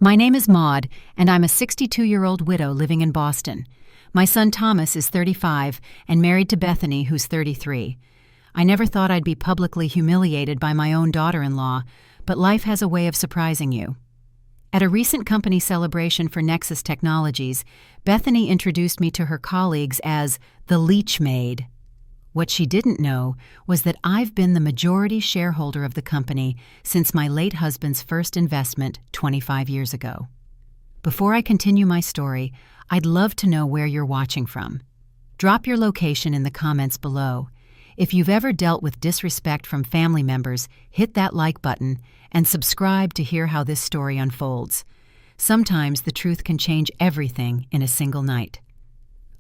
My name is Maud, and I'm a 62-year-old widow living in Boston. My son Thomas is 35 and married to Bethany, who's 33. I never thought I'd be publicly humiliated by my own daughter-in-law, but life has a way of surprising you. At a recent company celebration for Nexus Technologies, Bethany introduced me to her colleagues as the LEECH MAID. What she didn't know was that I've been the majority shareholder of the company since my late husband's first investment 25 years ago. Before I continue my story, I'd love to know where you're watching from. Drop your location in the comments below. If you've ever dealt with disrespect from family members, hit that like button and subscribe to hear how this story unfolds. Sometimes the truth can change everything in a single night.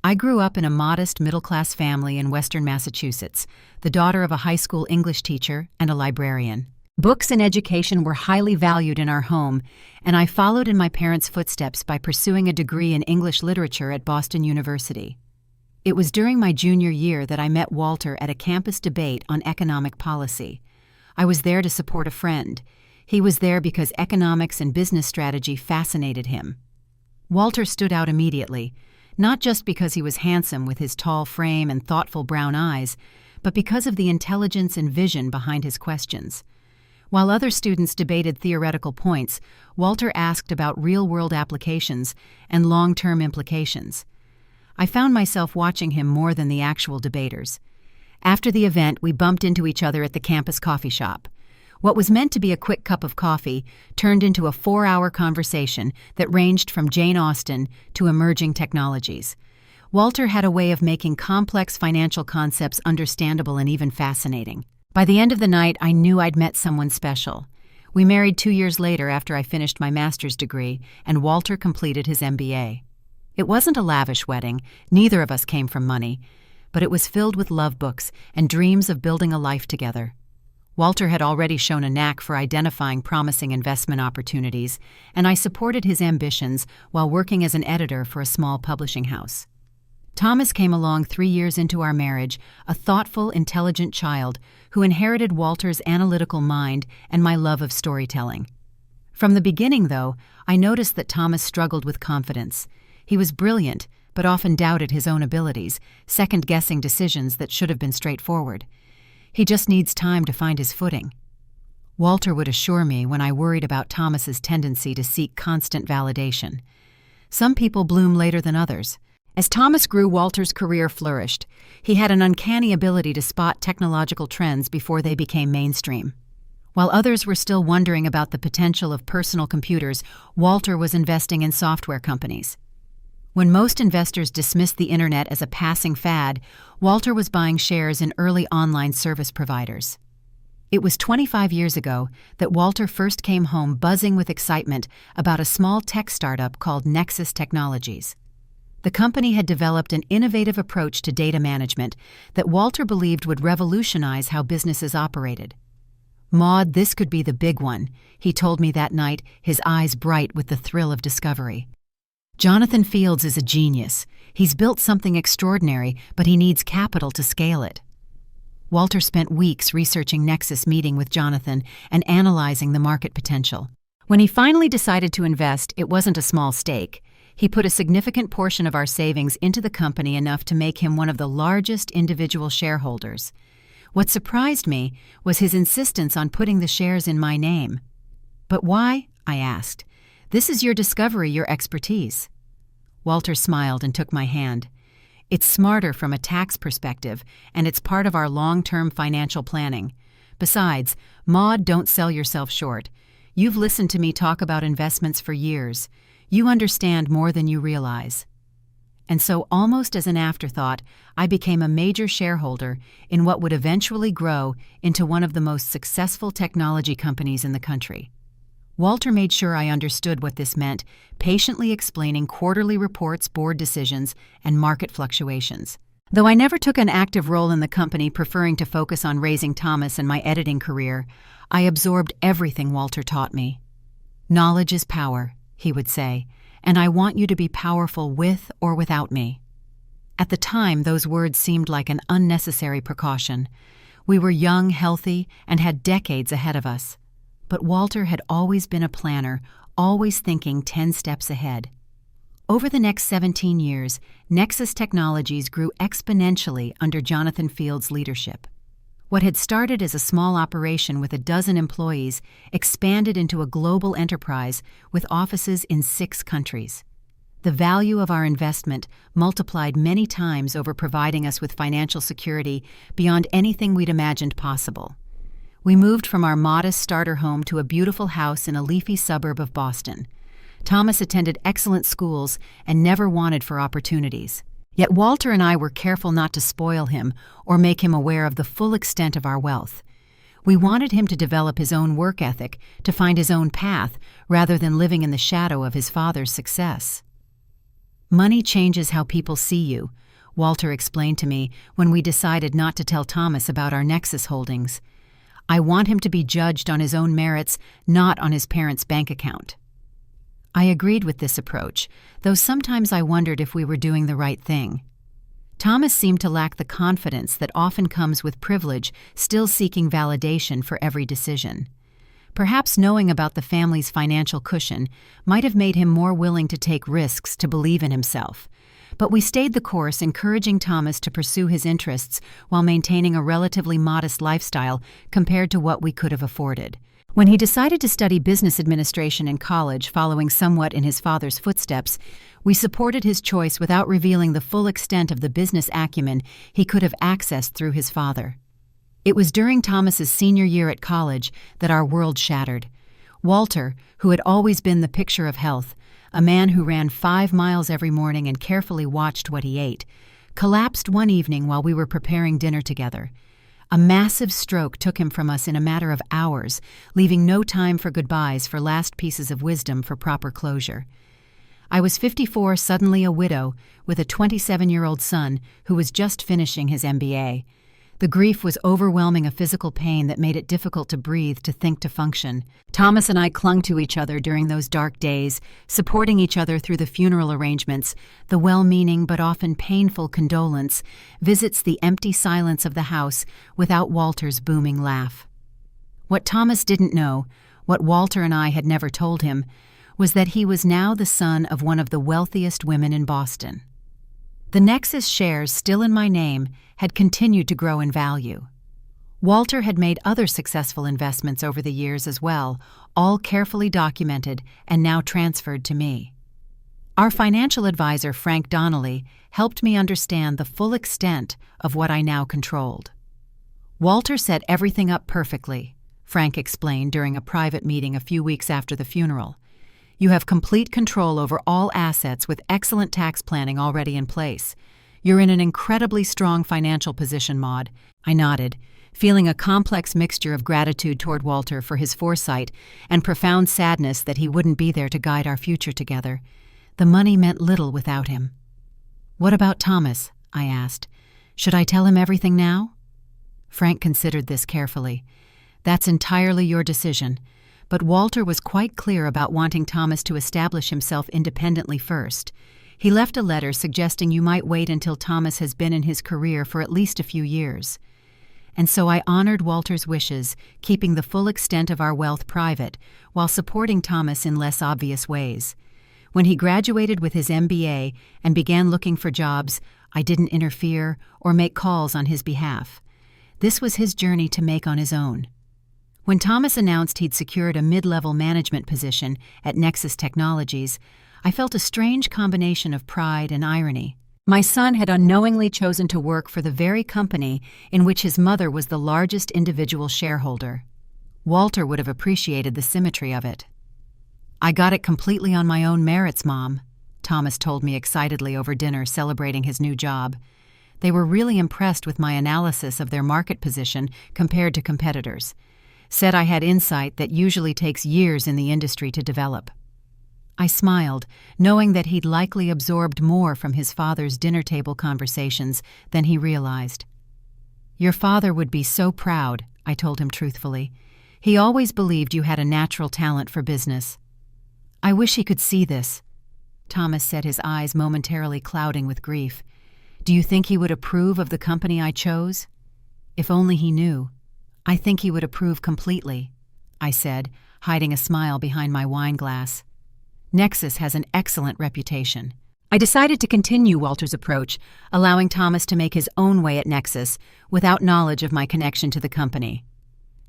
I grew up in a modest middle-class family in Western Massachusetts, the daughter of a high school English teacher and a librarian. Books and education were highly valued in our home, and I followed in my parents' footsteps by pursuing a degree in English literature at Boston University. It was during my junior year that I met Walter at a campus debate on economic policy. I was there to support a friend. He was there because economics and business strategy fascinated him. Walter stood out immediately, not just because he was handsome with his tall frame and thoughtful brown eyes, but because of the intelligence and vision behind his questions. While other students debated theoretical points, Walter asked about real-world applications and long-term implications. I found myself watching him more than the actual debaters. After the event, we bumped into each other at the campus coffee shop. What was meant to be a quick cup of coffee turned into a 4-hour conversation that ranged from Jane Austen to emerging technologies. Walter had a way of making complex financial concepts understandable and even fascinating. By the end of the night, I knew I'd met someone special. We married 2 years later after I finished my master's degree, and Walter completed his MBA. It wasn't a lavish wedding, neither of us came from money, but it was filled with love books and dreams of building a life together. Walter had already shown a knack for identifying promising investment opportunities, and I supported his ambitions while working as an editor for a small publishing house. Thomas came along 3 years into our marriage, a thoughtful, intelligent child who inherited Walter's analytical mind and my love of storytelling. From the beginning, though, I noticed that Thomas struggled with confidence. He was brilliant, but often doubted his own abilities, second-guessing decisions that should have been straightforward. He just needs time to find his footing. Walter would assure me when I worried about Thomas's tendency to seek constant validation. Some people bloom later than others. As Thomas grew, Walter's career flourished. He had an uncanny ability to spot technological trends before they became mainstream. While others were still wondering about the potential of personal computers, Walter was investing in software companies. When most investors dismissed the internet as a passing fad, Walter was buying shares in early online service providers. It was 25 years ago that Walter first came home buzzing with excitement about a small tech startup called Nexus Technologies. The company had developed an innovative approach to data management that Walter believed would revolutionize how businesses operated. "Maud, this could be the big one," he told me that night, his eyes bright with the thrill of discovery. "Jonathan Fields is a genius. He's built something extraordinary, but he needs capital to scale it." Walter spent weeks researching Nexus, meeting with Jonathan, and analyzing the market potential. When he finally decided to invest, it wasn't a small stake. He put a significant portion of our savings into the company, enough to make him one of the largest individual shareholders. What surprised me was his insistence on putting the shares in my name. "But why?" I asked. "This is your discovery, your expertise." Walter smiled and took my hand. "It's smarter from a tax perspective, and it's part of our long-term financial planning. Besides, Maud, don't sell yourself short. You've listened to me talk about investments for years. You understand more than you realize." And so, almost as an afterthought, I became a major shareholder in what would eventually grow into one of the most successful technology companies in the country. Walter made sure I understood what this meant, patiently explaining quarterly reports, board decisions, and market fluctuations. Though I never took an active role in the company, preferring to focus on raising Thomas and my editing career, I absorbed everything Walter taught me. "Knowledge is power," he would say, "and I want you to be powerful with or without me." At the time, those words seemed like an unnecessary precaution. We were young, healthy, and had decades ahead of us. But Walter had always been a planner, always thinking 10 steps ahead. Over the next 17 years, Nexus Technologies grew exponentially under Jonathan Field's leadership. What had started as a small operation with a dozen employees expanded into a global enterprise with offices in 6 countries. The value of our investment multiplied many times over providing us with financial security beyond anything we'd imagined possible. We moved from our modest starter home to a beautiful house in a leafy suburb of Boston. Thomas attended excellent schools and never wanted for opportunities. Yet Walter and I were careful not to spoil him or make him aware of the full extent of our wealth. We wanted him to develop his own work ethic, to find his own path, rather than living in the shadow of his father's success. "Money changes how people see you," Walter explained to me when we decided not to tell Thomas about our Nexus holdings. "I want him to be judged on his own merits, not on his parents' bank account." I agreed with this approach, though sometimes I wondered if we were doing the right thing. Thomas seemed to lack the confidence that often comes with privilege, still seeking validation for every decision. Perhaps knowing about the family's financial cushion might have made him more willing to take risks to believe in himself. But we stayed the course, encouraging Thomas to pursue his interests while maintaining a relatively modest lifestyle compared to what we could have afforded. When he decided to study business administration in college, following somewhat in his father's footsteps, we supported his choice without revealing the full extent of the business acumen he could have accessed through his father. It was during Thomas's senior year at college that our world shattered. Walter, who had always been the picture of health, a man who ran 5 miles every morning and carefully watched what he ate, collapsed one evening while we were preparing dinner together. A massive stroke took him from us in a matter of hours, leaving no time for goodbyes, for last pieces of wisdom, for proper closure. I was 54, suddenly a widow, with a 27-year-old son who was just finishing his MBA. The grief was overwhelming, a physical pain that made it difficult to breathe, to think, to function. Thomas and I clung to each other during those dark days, supporting each other through the funeral arrangements, the well-meaning but often painful condolence, visits, the empty silence of the house without Walter's booming laugh. What Thomas didn't know, what Walter and I had never told him, was that he was now the son of one of the wealthiest women in Boston. The Nexus shares, still in my name, had continued to grow in value. Walter had made other successful investments over the years as well, all carefully documented and now transferred to me. Our financial advisor, Frank Donnelly, helped me understand the full extent of what I now controlled. "Walter set everything up perfectly," Frank explained during a private meeting a few weeks after the funeral. "You have complete control over all assets with excellent tax planning already in place. You're in an incredibly strong financial position, Maud." I nodded, feeling a complex mixture of gratitude toward Walter for his foresight and profound sadness that he wouldn't be there to guide our future together. The money meant little without him. "What about Thomas?" I asked. "Should I tell him everything now?" Frank considered this carefully. "That's entirely your decision. But Walter was quite clear about wanting Thomas to establish himself independently first. He left a letter suggesting you might wait until Thomas has been in his career for at least a few years." And so I honored Walter's wishes, keeping the full extent of our wealth private, while supporting Thomas in less obvious ways. When he graduated with his MBA and began looking for jobs, I didn't interfere or make calls on his behalf. This was his journey to make on his own. When Thomas announced he'd secured a mid-level management position at Nexus Technologies, I felt a strange combination of pride and irony. My son had unknowingly chosen to work for the very company in which his mother was the largest individual shareholder. Walter would have appreciated the symmetry of it. "I got it completely on my own merits, Mom," Thomas told me excitedly over dinner, celebrating his new job. They were really impressed with my analysis of their market position compared to competitors. Said I had insight that usually takes years in the industry to develop. I smiled, knowing that he'd likely absorbed more from his father's dinner table conversations than he realized. "Your father would be so proud," I told him truthfully. "He always believed you had a natural talent for business." "I wish he could see this," Thomas said, his eyes momentarily clouding with grief. "Do you think he would approve of the company I chose?" "If only he knew." "I think he would approve completely," I said, hiding a smile behind my wine glass. Nexus has an excellent reputation. I decided to continue Walter's approach, allowing Thomas to make his own way at Nexus without knowledge of my connection to the company.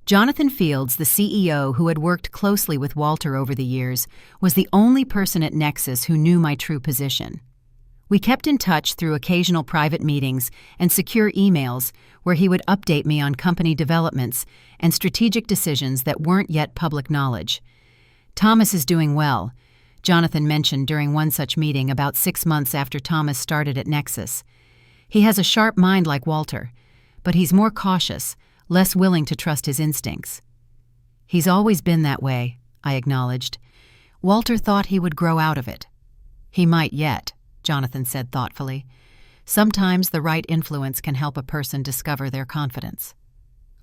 Jonathan Fields, the CEO who had worked closely with Walter over the years, was the only person at Nexus who knew my true position. We kept in touch through occasional private meetings and secure emails where he would update me on company developments and strategic decisions that weren't yet public knowledge. Thomas is doing well, Jonathan mentioned during one such meeting about 6 months after Thomas started at Nexus. He has a sharp mind like Walter, but he's more cautious, less willing to trust his instincts. He's always been that way, I acknowledged. Walter thought he would grow out of it. He might yet, Jonathan said thoughtfully. Sometimes the right influence can help a person discover their confidence.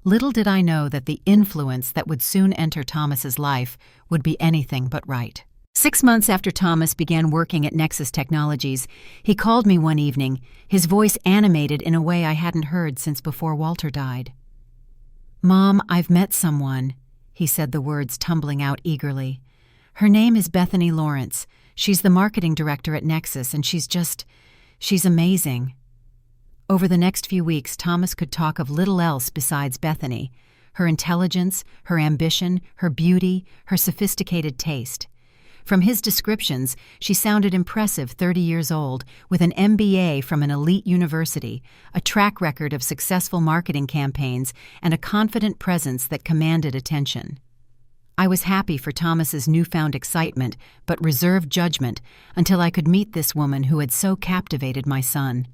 Little did I know that the influence that would soon enter Thomas's life would be anything but right. 6 months after Thomas began working at Nexus Technologies, he called me one evening, his voice animated in a way I hadn't heard since before Walter died. "Mom, I've met someone," he said, the words tumbling out eagerly. "Her name is Bethany Lawrence. She's the marketing director at Nexus, and she's amazing." Over the next few weeks, Thomas could talk of little else besides Bethany, her intelligence, her ambition, her beauty, her sophisticated taste. From his descriptions, she sounded impressive, 30 years old, with an MBA from an elite university, a track record of successful marketing campaigns, and a confident presence that commanded attention. I was happy for Thomas's newfound excitement, but reserved judgment until I could meet this woman who had so captivated my son.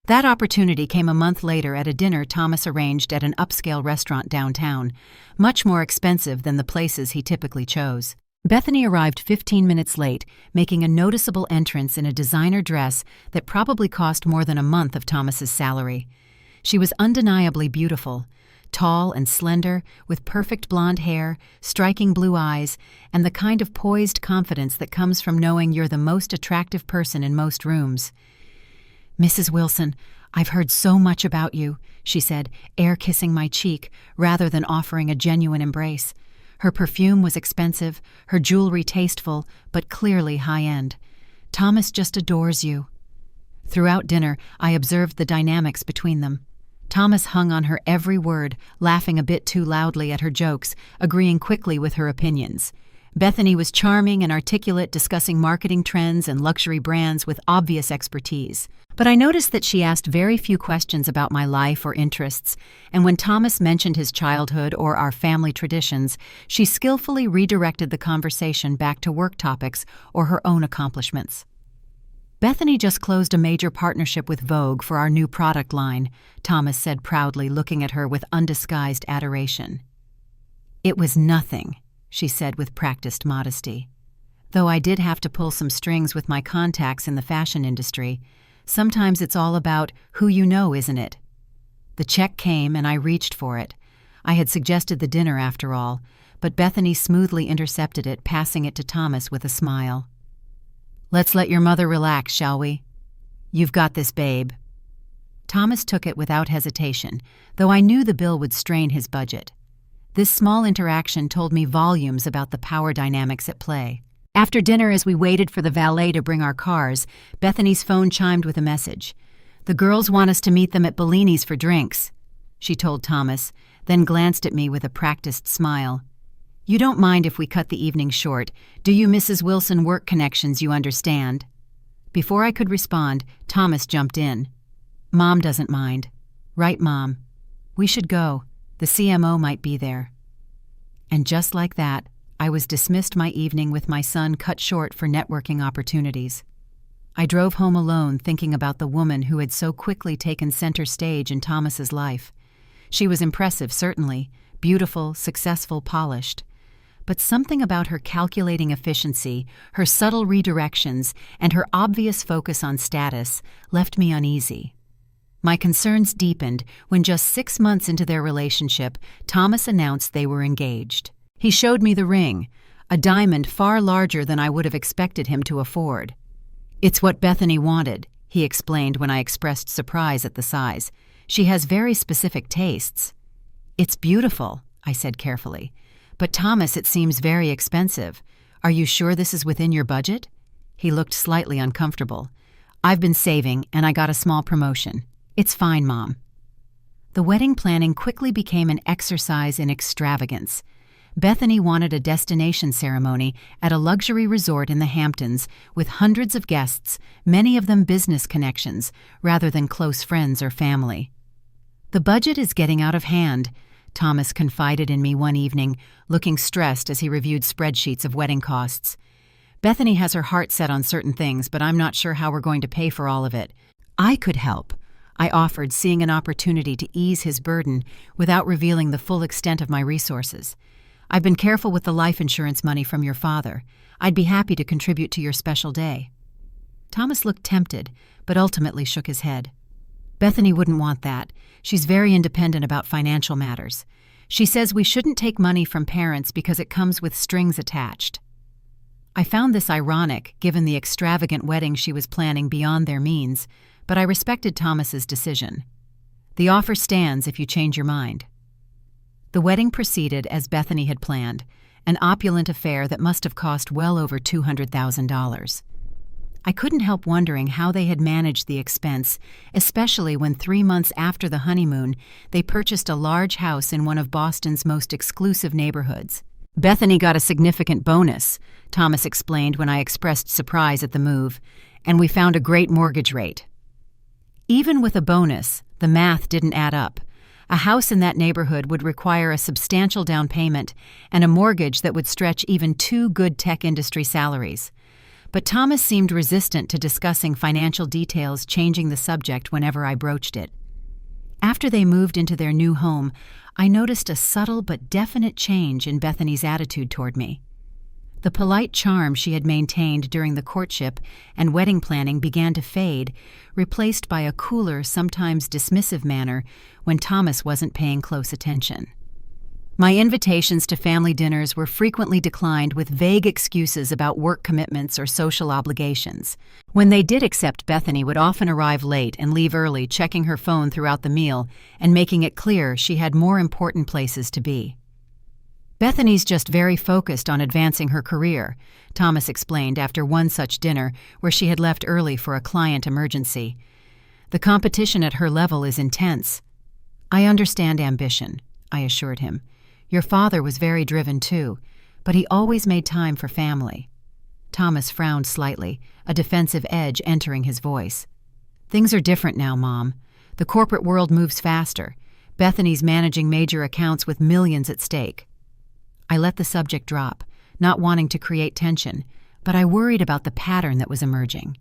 That opportunity came a month later at a dinner Thomas arranged at an upscale restaurant downtown, much more expensive than the places he typically chose. Bethany arrived 15 minutes late, making a noticeable entrance in a designer dress that probably cost more than a month of Thomas's salary. She was undeniably beautiful, tall and slender, with perfect blonde hair, striking blue eyes, and the kind of poised confidence that comes from knowing you're the most attractive person in most rooms. "Mrs. Wilson, I've heard so much about you," she said, air-kissing my cheek rather than offering a genuine embrace. Her perfume was expensive, her jewelry tasteful, but clearly high-end. "Thomas just adores you." Throughout dinner, I observed the dynamics between them. Thomas hung on her every word, laughing a bit too loudly at her jokes, agreeing quickly with her opinions. Bethany was charming and articulate, discussing marketing trends and luxury brands with obvious expertise. But I noticed that she asked very few questions about my life or interests, and when Thomas mentioned his childhood or our family traditions, she skillfully redirected the conversation back to work topics or her own accomplishments. "Bethany just closed a major partnership with Vogue for our new product line," Thomas said proudly, looking at her with undisguised adoration. "It was nothing," she said with practiced modesty. "Though I did have to pull some strings with my contacts in the fashion industry. Sometimes it's all about who you know, isn't it?" The check came and I reached for it. I had suggested the dinner after all, but Bethany smoothly intercepted it, passing it to Thomas with a smile. "Let's let your mother relax, shall we? You've got this, babe." Thomas took it without hesitation, though I knew the bill would strain his budget. This small interaction told me volumes about the power dynamics at play. After dinner, as we waited for the valet to bring our cars, Bethany's phone chimed with a message. "The girls want us to meet them at Bellini's for drinks," she told Thomas, then glanced at me with a practiced smile. "You don't mind if we cut the evening short, do you, Mrs. Wilson? Work connections, you understand." Before I could respond, Thomas jumped in. "Mom doesn't mind." "Right, Mom. We should go. The CMO might be there." And just like that, I was dismissed, my evening with my son cut short for networking opportunities. I drove home alone, thinking about the woman who had so quickly taken center stage in Thomas's life. She was impressive, certainly, beautiful, successful, polished. But something about her calculating efficiency, her subtle redirections, and her obvious focus on status left me uneasy. My concerns deepened when just 6 months into their relationship, Thomas announced they were engaged. He showed me the ring, a diamond far larger than I would have expected him to afford. "It's what Bethany wanted," he explained when I expressed surprise at the size. "She has very specific tastes." "It's beautiful," I said carefully. "But Thomas, it seems very expensive. "Are you sure this is within your budget?" He looked slightly uncomfortable. "I've been saving, and I got a small promotion. It's fine, Mom." The wedding planning quickly became an exercise in extravagance. Bethany wanted a destination ceremony at a luxury resort in the Hamptons with hundreds of guests, many of them business connections, rather than close friends or family. "The budget is getting out of hand," Thomas confided in me one evening, looking stressed as he reviewed spreadsheets of wedding costs. "Bethany has her heart set on certain things, but I'm not sure how we're going to pay for all of it." "I could help," I offered, seeing an opportunity to ease his burden without revealing the full extent of my resources. "I've been careful with the life insurance money from your father. I'd be happy to contribute to your special day." Thomas looked tempted, but ultimately shook his head. "Bethany wouldn't want that. She's very independent about financial matters. She says we shouldn't take money from parents because it comes with strings attached." I found this ironic, given the extravagant wedding she was planning beyond their means, but I respected Thomas's decision. "The offer stands if you change your mind." The wedding proceeded as Bethany had planned, an opulent affair that must have cost well over $200,000. I couldn't help wondering how they had managed the expense, especially when 3 months after the honeymoon, they purchased a large house in one of Boston's most exclusive neighborhoods. "Bethany got a significant bonus," Thomas explained when I expressed surprise at the move, "and we found a great mortgage rate." Even with a bonus, the math didn't add up. A house in that neighborhood would require a substantial down payment and a mortgage that would stretch even 2 good tech industry salaries. But Thomas seemed resistant to discussing financial details, changing the subject whenever I broached it. After they moved into their new home, I noticed a subtle but definite change in Bethany's attitude toward me. The polite charm she had maintained during the courtship and wedding planning began to fade, replaced by a cooler, sometimes dismissive manner when Thomas wasn't paying close attention. My invitations to family dinners were frequently declined with vague excuses about work commitments or social obligations. When they did accept, Bethany would often arrive late and leave early, checking her phone throughout the meal and making it clear she had more important places to be. "Bethany's just very focused on advancing her career," Thomas explained after one such dinner where she had left early for a client emergency. "The competition at her level is intense." "I understand ambition," I assured him. "Your father was very driven too, but he always made time for family." Thomas frowned slightly, a defensive edge entering his voice. "Things are different now, Mom. The corporate world moves faster. Bethany's managing major accounts with millions at stake." I let the subject drop, not wanting to create tension, but I worried about the pattern that was emerging.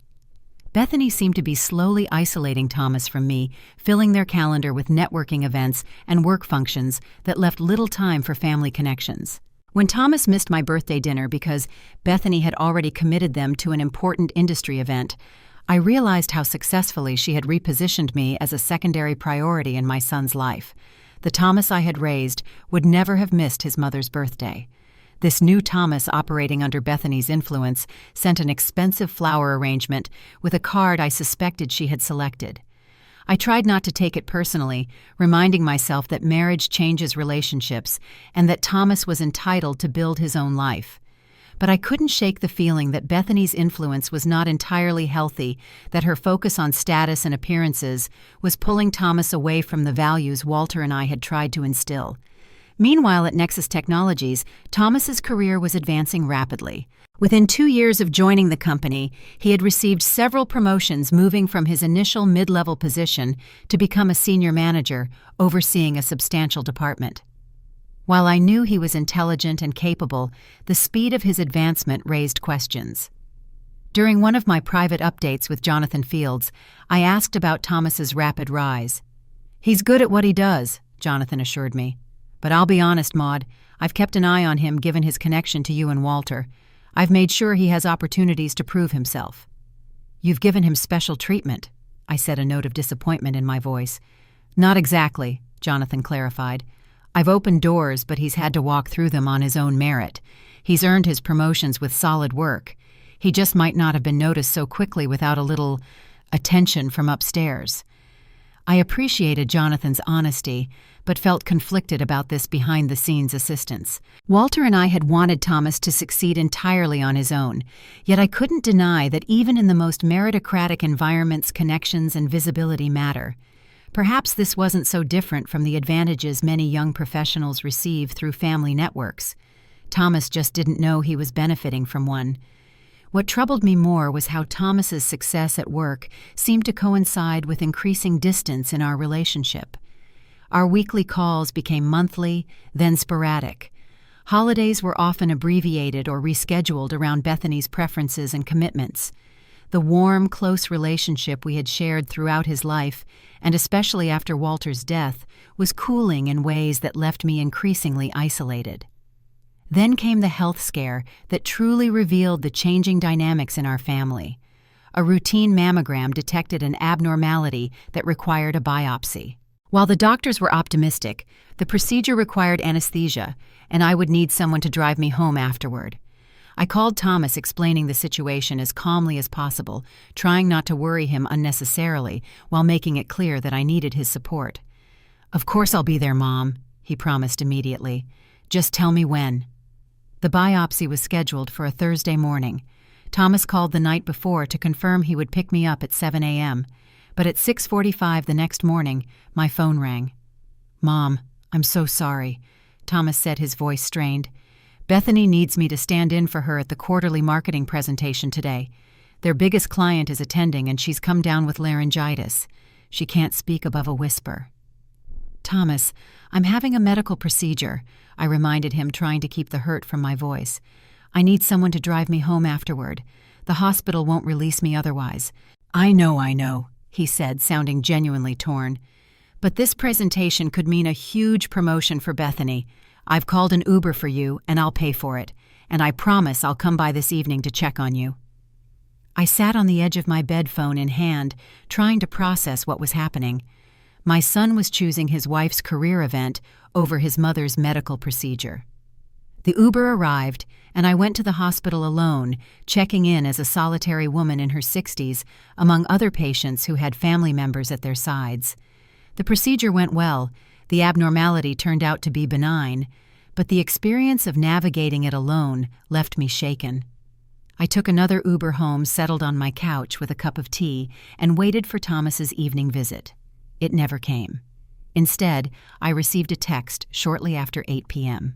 Bethany seemed to be slowly isolating Thomas from me, filling their calendar with networking events and work functions that left little time for family connections. When Thomas missed my birthday dinner because Bethany had already committed them to an important industry event, I realized how successfully she had repositioned me as a secondary priority in my son's life. The Thomas I had raised would never have missed his mother's birthday. This new Thomas, operating under Bethany's influence, sent an expensive flower arrangement with a card I suspected she had selected. I tried not to take it personally, reminding myself that marriage changes relationships and that Thomas was entitled to build his own life. But I couldn't shake the feeling that Bethany's influence was not entirely healthy, that her focus on status and appearances was pulling Thomas away from the values Walter and I had tried to instill. Meanwhile, at Nexus Technologies, Thomas's career was advancing rapidly. Within 2 years of joining the company, he had received several promotions, moving from his initial mid-level position to become a senior manager, overseeing a substantial department. While I knew he was intelligent and capable, the speed of his advancement raised questions. During one of my private updates with Jonathan Fields, I asked about Thomas's rapid rise. "He's good at what he does," Jonathan assured me. "But I'll be honest, Maude, I've kept an eye on him given his connection to you and Walter. I've made sure he has opportunities to prove himself." "You've given him special treatment," I said, a note of disappointment in my voice. "Not exactly," Jonathan clarified. "I've opened doors, but he's had to walk through them on his own merit. He's earned his promotions with solid work. He just might not have been noticed so quickly without a little attention from upstairs." I appreciated Jonathan's honesty, but felt conflicted about this behind-the-scenes assistance. Walter and I had wanted Thomas to succeed entirely on his own, yet I couldn't deny that even in the most meritocratic environments, connections and visibility matter. Perhaps this wasn't so different from the advantages many young professionals receive through family networks. Thomas just didn't know he was benefiting from one. What troubled me more was how Thomas's success at work seemed to coincide with increasing distance in our relationship. Our weekly calls became monthly, then sporadic. Holidays were often abbreviated or rescheduled around Bethany's preferences and commitments. The warm, close relationship we had shared throughout his life, and especially after Walter's death, was cooling in ways that left me increasingly isolated. Then came the health scare that truly revealed the changing dynamics in our family. A routine mammogram detected an abnormality that required a biopsy. While the doctors were optimistic, the procedure required anesthesia, and I would need someone to drive me home afterward. I called Thomas, explaining the situation as calmly as possible, trying not to worry him unnecessarily while making it clear that I needed his support. "Of course I'll be there, Mom," he promised immediately. "Just tell me when." The biopsy was scheduled for a Thursday morning. Thomas called the night before to confirm he would pick me up at 7 a.m., but at 6:45 the next morning, my phone rang. "Mom, I'm so sorry," Thomas said, his voice strained. "Bethany needs me to stand in for her at the quarterly marketing presentation today. Their biggest client is attending, and she's come down with laryngitis. She can't speak above a whisper." "Thomas, I'm having a medical procedure," I reminded him, trying to keep the hurt from my voice. "I need someone to drive me home afterward. The hospital won't release me otherwise." I know, he said, sounding genuinely torn. "But this presentation could mean a huge promotion for Bethany. I've called an Uber for you, and I'll pay for it. And I promise I'll come by this evening to check on you." I sat on the edge of my bed, phone in hand, trying to process what was happening. My son was choosing his wife's career event over his mother's medical procedure. The Uber arrived, and I went to the hospital alone, checking in as a solitary woman in her 60s, among other patients who had family members at their sides. The procedure went well. The abnormality turned out to be benign, but the experience of navigating it alone left me shaken. I took another Uber home, settled on my couch with a cup of tea, and waited for Thomas's evening visit. It never came. Instead, I received a text shortly after 8 p.m.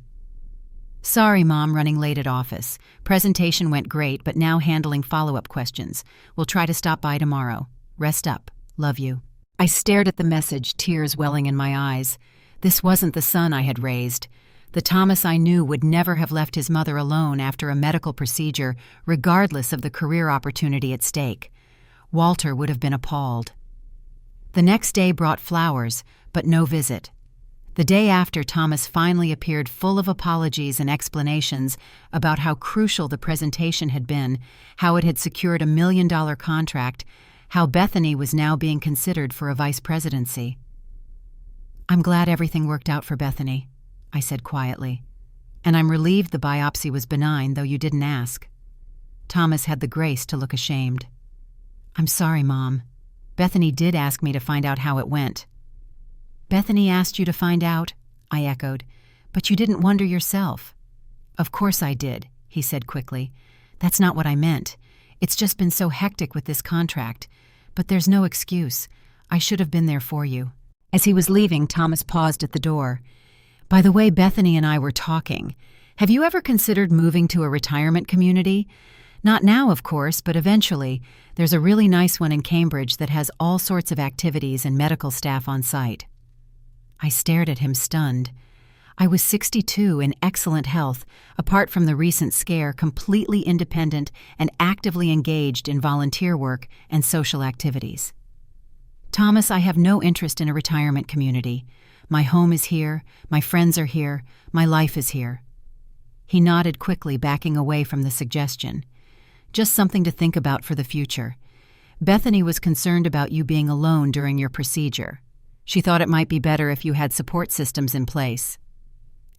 "Sorry, Mom, running late at office. Presentation went great, but now handling follow-up questions. We'll try to stop by tomorrow. Rest up. Love you." I stared at the message, tears welling in my eyes. This wasn't the son I had raised. The Thomas I knew would never have left his mother alone after a medical procedure, regardless of the career opportunity at stake. Walter would have been appalled. The next day brought flowers, but no visit. The day after, Thomas finally appeared, full of apologies and explanations about how crucial the presentation had been, how it had secured a $1 million contract, how Bethany was now being considered for a vice presidency. "I'm glad everything worked out for Bethany," I said quietly. "And I'm relieved the biopsy was benign, though you didn't ask." Thomas had the grace to look ashamed. "I'm sorry, Mom. Bethany did ask me to find out how it went." "Bethany asked you to find out?" I echoed. "But you didn't wonder yourself." "Of course I did," he said quickly. "That's not what I meant. It's just been so hectic with this contract. But there's no excuse. I should have been there for you." As he was leaving, Thomas paused at the door. "By the way, Bethany and I were talking. Have you ever considered moving to a retirement community? Not now, of course, but eventually. There's a really nice one in Cambridge that has all sorts of activities and medical staff on site." I stared at him, stunned. I was 62, in excellent health, apart from the recent scare, completely independent and actively engaged in volunteer work and social activities. "Thomas, I have no interest in a retirement community. My home is here, my friends are here, my life is here." He nodded quickly, backing away from the suggestion. "Just something to think about for the future. Bethany was concerned about you being alone during your procedure. She thought it might be better if you had support systems in place."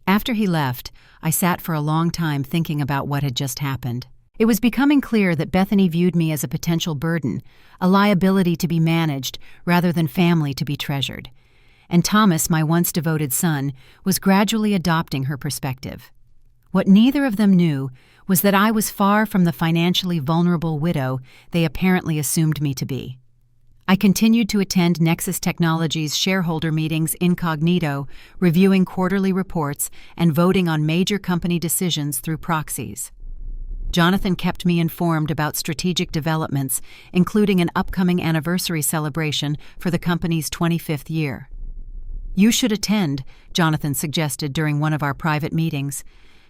After he left, I sat for a long time thinking about what had just happened. It was becoming clear that Bethany viewed me as a potential burden, a liability to be managed rather than family to be treasured. And Thomas, my once devoted son, was gradually adopting her perspective. What neither of them knew was that I was far from the financially vulnerable widow they apparently assumed me to be. I continued to attend Nexus Technologies shareholder meetings incognito, reviewing quarterly reports and voting on major company decisions through proxies. Jonathan kept me informed about strategic developments, including an upcoming anniversary celebration for the company's 25th year. "You should attend," Jonathan suggested during one of our private meetings.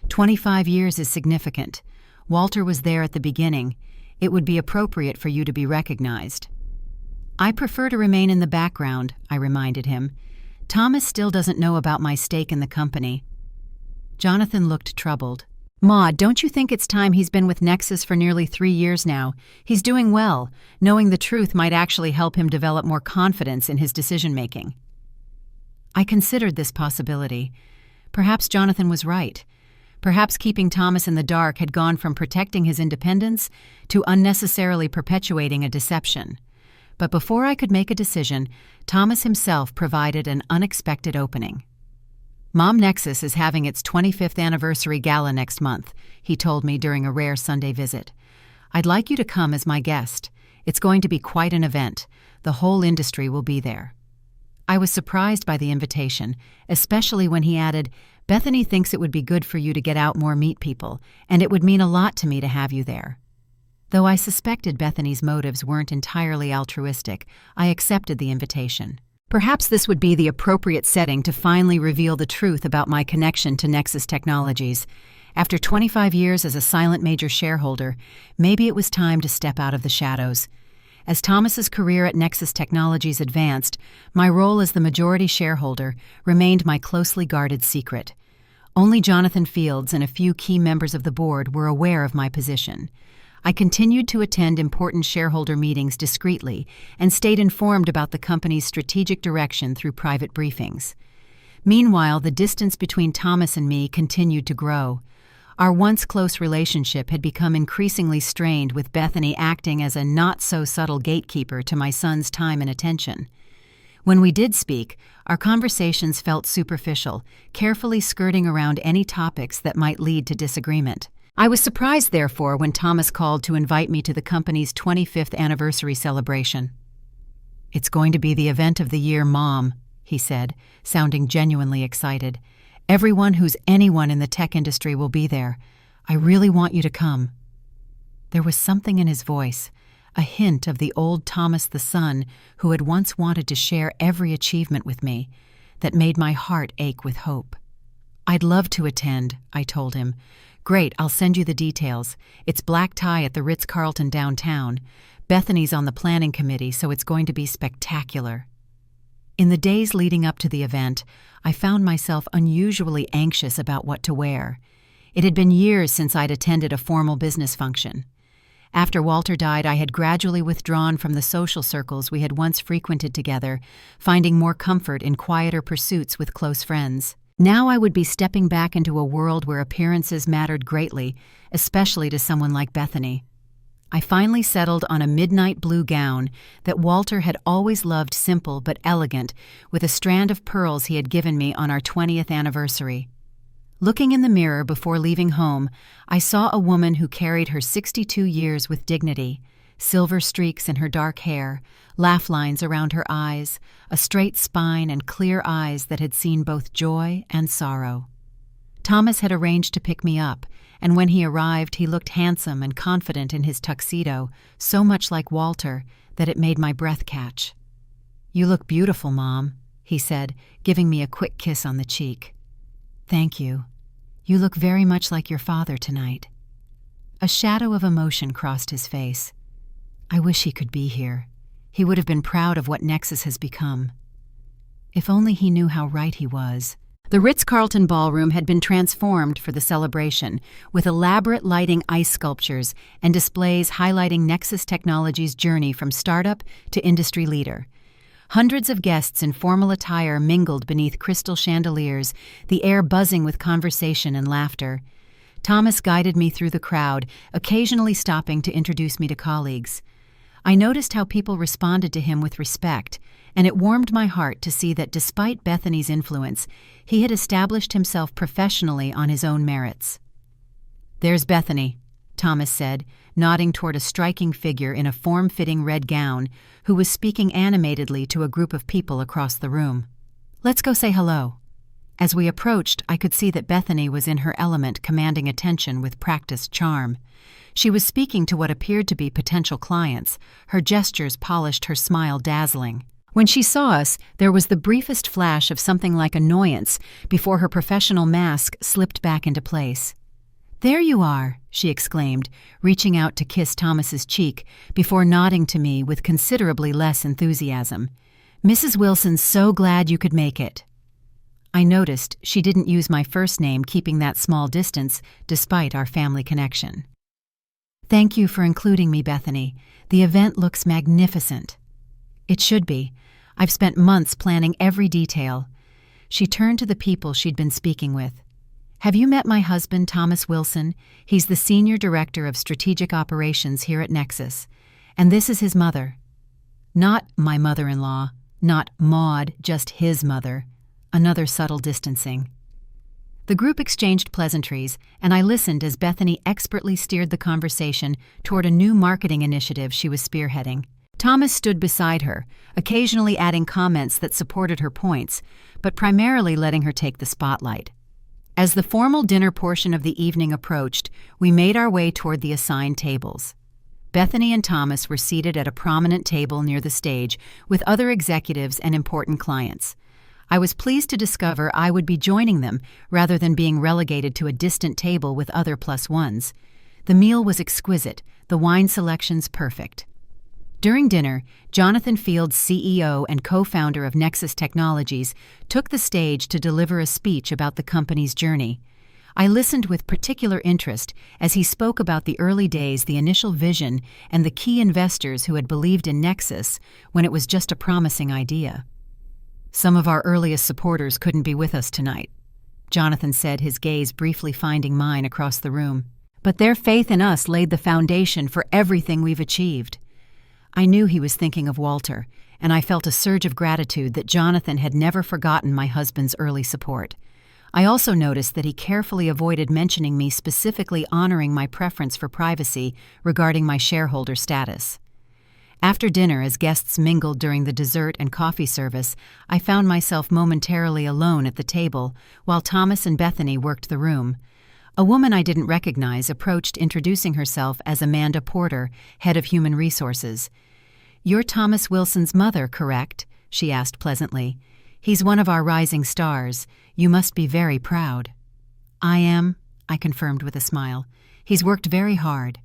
25 years is significant. Walter was there at the beginning. It would be appropriate for you to be recognized. "I prefer to remain in the background," I reminded him. "Thomas still doesn't know about my stake in the company." Jonathan looked troubled. "Ma, don't you think it's time? He's been with Nexus for nearly 3 years now. He's doing well. Knowing the truth might actually help him develop more confidence in his decision-making." I considered this possibility. Perhaps Jonathan was right. Perhaps keeping Thomas in the dark had gone from protecting his independence to unnecessarily perpetuating a deception. But before I could make a decision, Thomas himself provided an unexpected opening. "Mom, Nexus is having its 25th anniversary gala next month," he told me during a rare Sunday visit. "I'd like you to come as my guest. It's going to be quite an event. The whole industry will be there." I was surprised by the invitation, especially when he added, "Bethany thinks it would be good for you to get out more, meet people, and it would mean a lot to me to have you there." Though I suspected Bethany's motives weren't entirely altruistic, I accepted the invitation. Perhaps this would be the appropriate setting to finally reveal the truth about my connection to Nexus Technologies. After 25 years as a silent major shareholder, maybe it was time to step out of the shadows. As Thomas's career at Nexus Technologies advanced, my role as the majority shareholder remained my closely guarded secret. Only Jonathan Fields and a few key members of the board were aware of my position. I continued to attend important shareholder meetings discreetly and stayed informed about the company's strategic direction through private briefings. Meanwhile, the distance between Thomas and me continued to grow. Our once close relationship had become increasingly strained, with Bethany acting as a not-so-subtle gatekeeper to my son's time and attention. When we did speak, our conversations felt superficial, carefully skirting around any topics that might lead to disagreement. I was surprised, therefore, when Thomas called to invite me to the company's 25th anniversary celebration. "It's going to be the event of the year, Mom," he said, sounding genuinely excited. "Everyone who's anyone in the tech industry will be there. I really want you to come." There was something in his voice, a hint of the old Thomas the son who had once wanted to share every achievement with me, that made my heart ache with hope. "I'd love to attend," I told him. "Great, I'll send you the details. It's black tie at the Ritz-Carlton downtown. Bethany's on the planning committee, so it's going to be spectacular." In the days leading up to the event, I found myself unusually anxious about what to wear. It had been years since I'd attended a formal business function. After Walter died, I had gradually withdrawn from the social circles we had once frequented together, finding more comfort in quieter pursuits with close friends. Now I would be stepping back into a world where appearances mattered greatly, especially to someone like Bethany. I finally settled on a midnight blue gown that Walter had always loved, simple but elegant, with a strand of pearls he had given me on our 20th anniversary. Looking in the mirror before leaving home, I saw a woman who carried her 62 years with dignity, silver streaks in her dark hair, laugh lines around her eyes, a straight spine, and clear eyes that had seen both joy and sorrow. Thomas had arranged to pick me up, and when he arrived, he looked handsome and confident in his tuxedo, so much like Walter that it made my breath catch. "You look beautiful, Mom," he said, giving me a quick kiss on the cheek. "Thank you. You look very much like your father tonight." A shadow of emotion crossed his face. I wish he could be here. He would have been proud of what Nexus has become. If only he knew how right he was. The Ritz-Carlton ballroom had been transformed for the celebration, with elaborate lighting, ice sculptures, and displays highlighting Nexus Technologies' journey from startup to industry leader. Hundreds of guests in formal attire mingled beneath crystal chandeliers, the air buzzing with conversation and laughter. Thomas guided me through the crowd, occasionally stopping to introduce me to colleagues. I noticed how people responded to him with respect, and it warmed my heart to see that despite Bethany's influence, he had established himself professionally on his own merits. "There's Bethany," Thomas said, nodding toward a striking figure in a form-fitting red gown who was speaking animatedly to a group of people across the room. "Let's go say hello." As we approached, I could see that Bethany was in her element, commanding attention with practiced charm. She was speaking to what appeared to be potential clients. Her gestures polished her smile dazzling. When she saw us, there was the briefest flash of something like annoyance before her professional mask slipped back into place. "There you are," she exclaimed, reaching out to kiss Thomas's cheek before nodding to me with considerably less enthusiasm. "Mrs. Wilson's so glad you could make it." I noticed she didn't use my first name, keeping that small distance despite our family connection. "Thank you for including me, Bethany. The event looks magnificent." "It should be. I've spent months planning every detail." She turned to the people she'd been speaking with. "Have you met my husband, Thomas Wilson? He's the Senior Director of Strategic Operations here at Nexus. And this is his mother." Not my mother-in-law, not Maud, just his mother. Another subtle distancing. The group exchanged pleasantries, and I listened as Bethany expertly steered the conversation toward a new marketing initiative she was spearheading. Thomas stood beside her, occasionally adding comments that supported her points, but primarily letting her take the spotlight. As the formal dinner portion of the evening approached, we made our way toward the assigned tables. Bethany and Thomas were seated at a prominent table near the stage with other executives and important clients. I was pleased to discover I would be joining them rather than being relegated to a distant table with other +1s. The meal was exquisite, the wine selections perfect. During dinner, Jonathan Fields, CEO and co-founder of Nexus Technologies, took the stage to deliver a speech about the company's journey. I listened with particular interest as he spoke about the early days, the initial vision, and the key investors who had believed in Nexus when it was just a promising idea. "Some of our earliest supporters couldn't be with us tonight," Jonathan said, his gaze briefly finding mine across the room. "But their faith in us laid the foundation for everything we've achieved." I knew he was thinking of Walter, and I felt a surge of gratitude that Jonathan had never forgotten my husband's early support. I also noticed that he carefully avoided mentioning me, specifically honoring my preference for privacy regarding my shareholder status. After dinner, as guests mingled during the dessert and coffee service, I found myself momentarily alone at the table while Thomas and Bethany worked the room. A woman I didn't recognize approached, introducing herself as Amanda Porter, head of human resources. "You're Thomas Wilson's mother, correct?" she asked pleasantly. "He's one of our rising stars. You must be very proud." "I am," I confirmed with a smile. "He's worked very hard."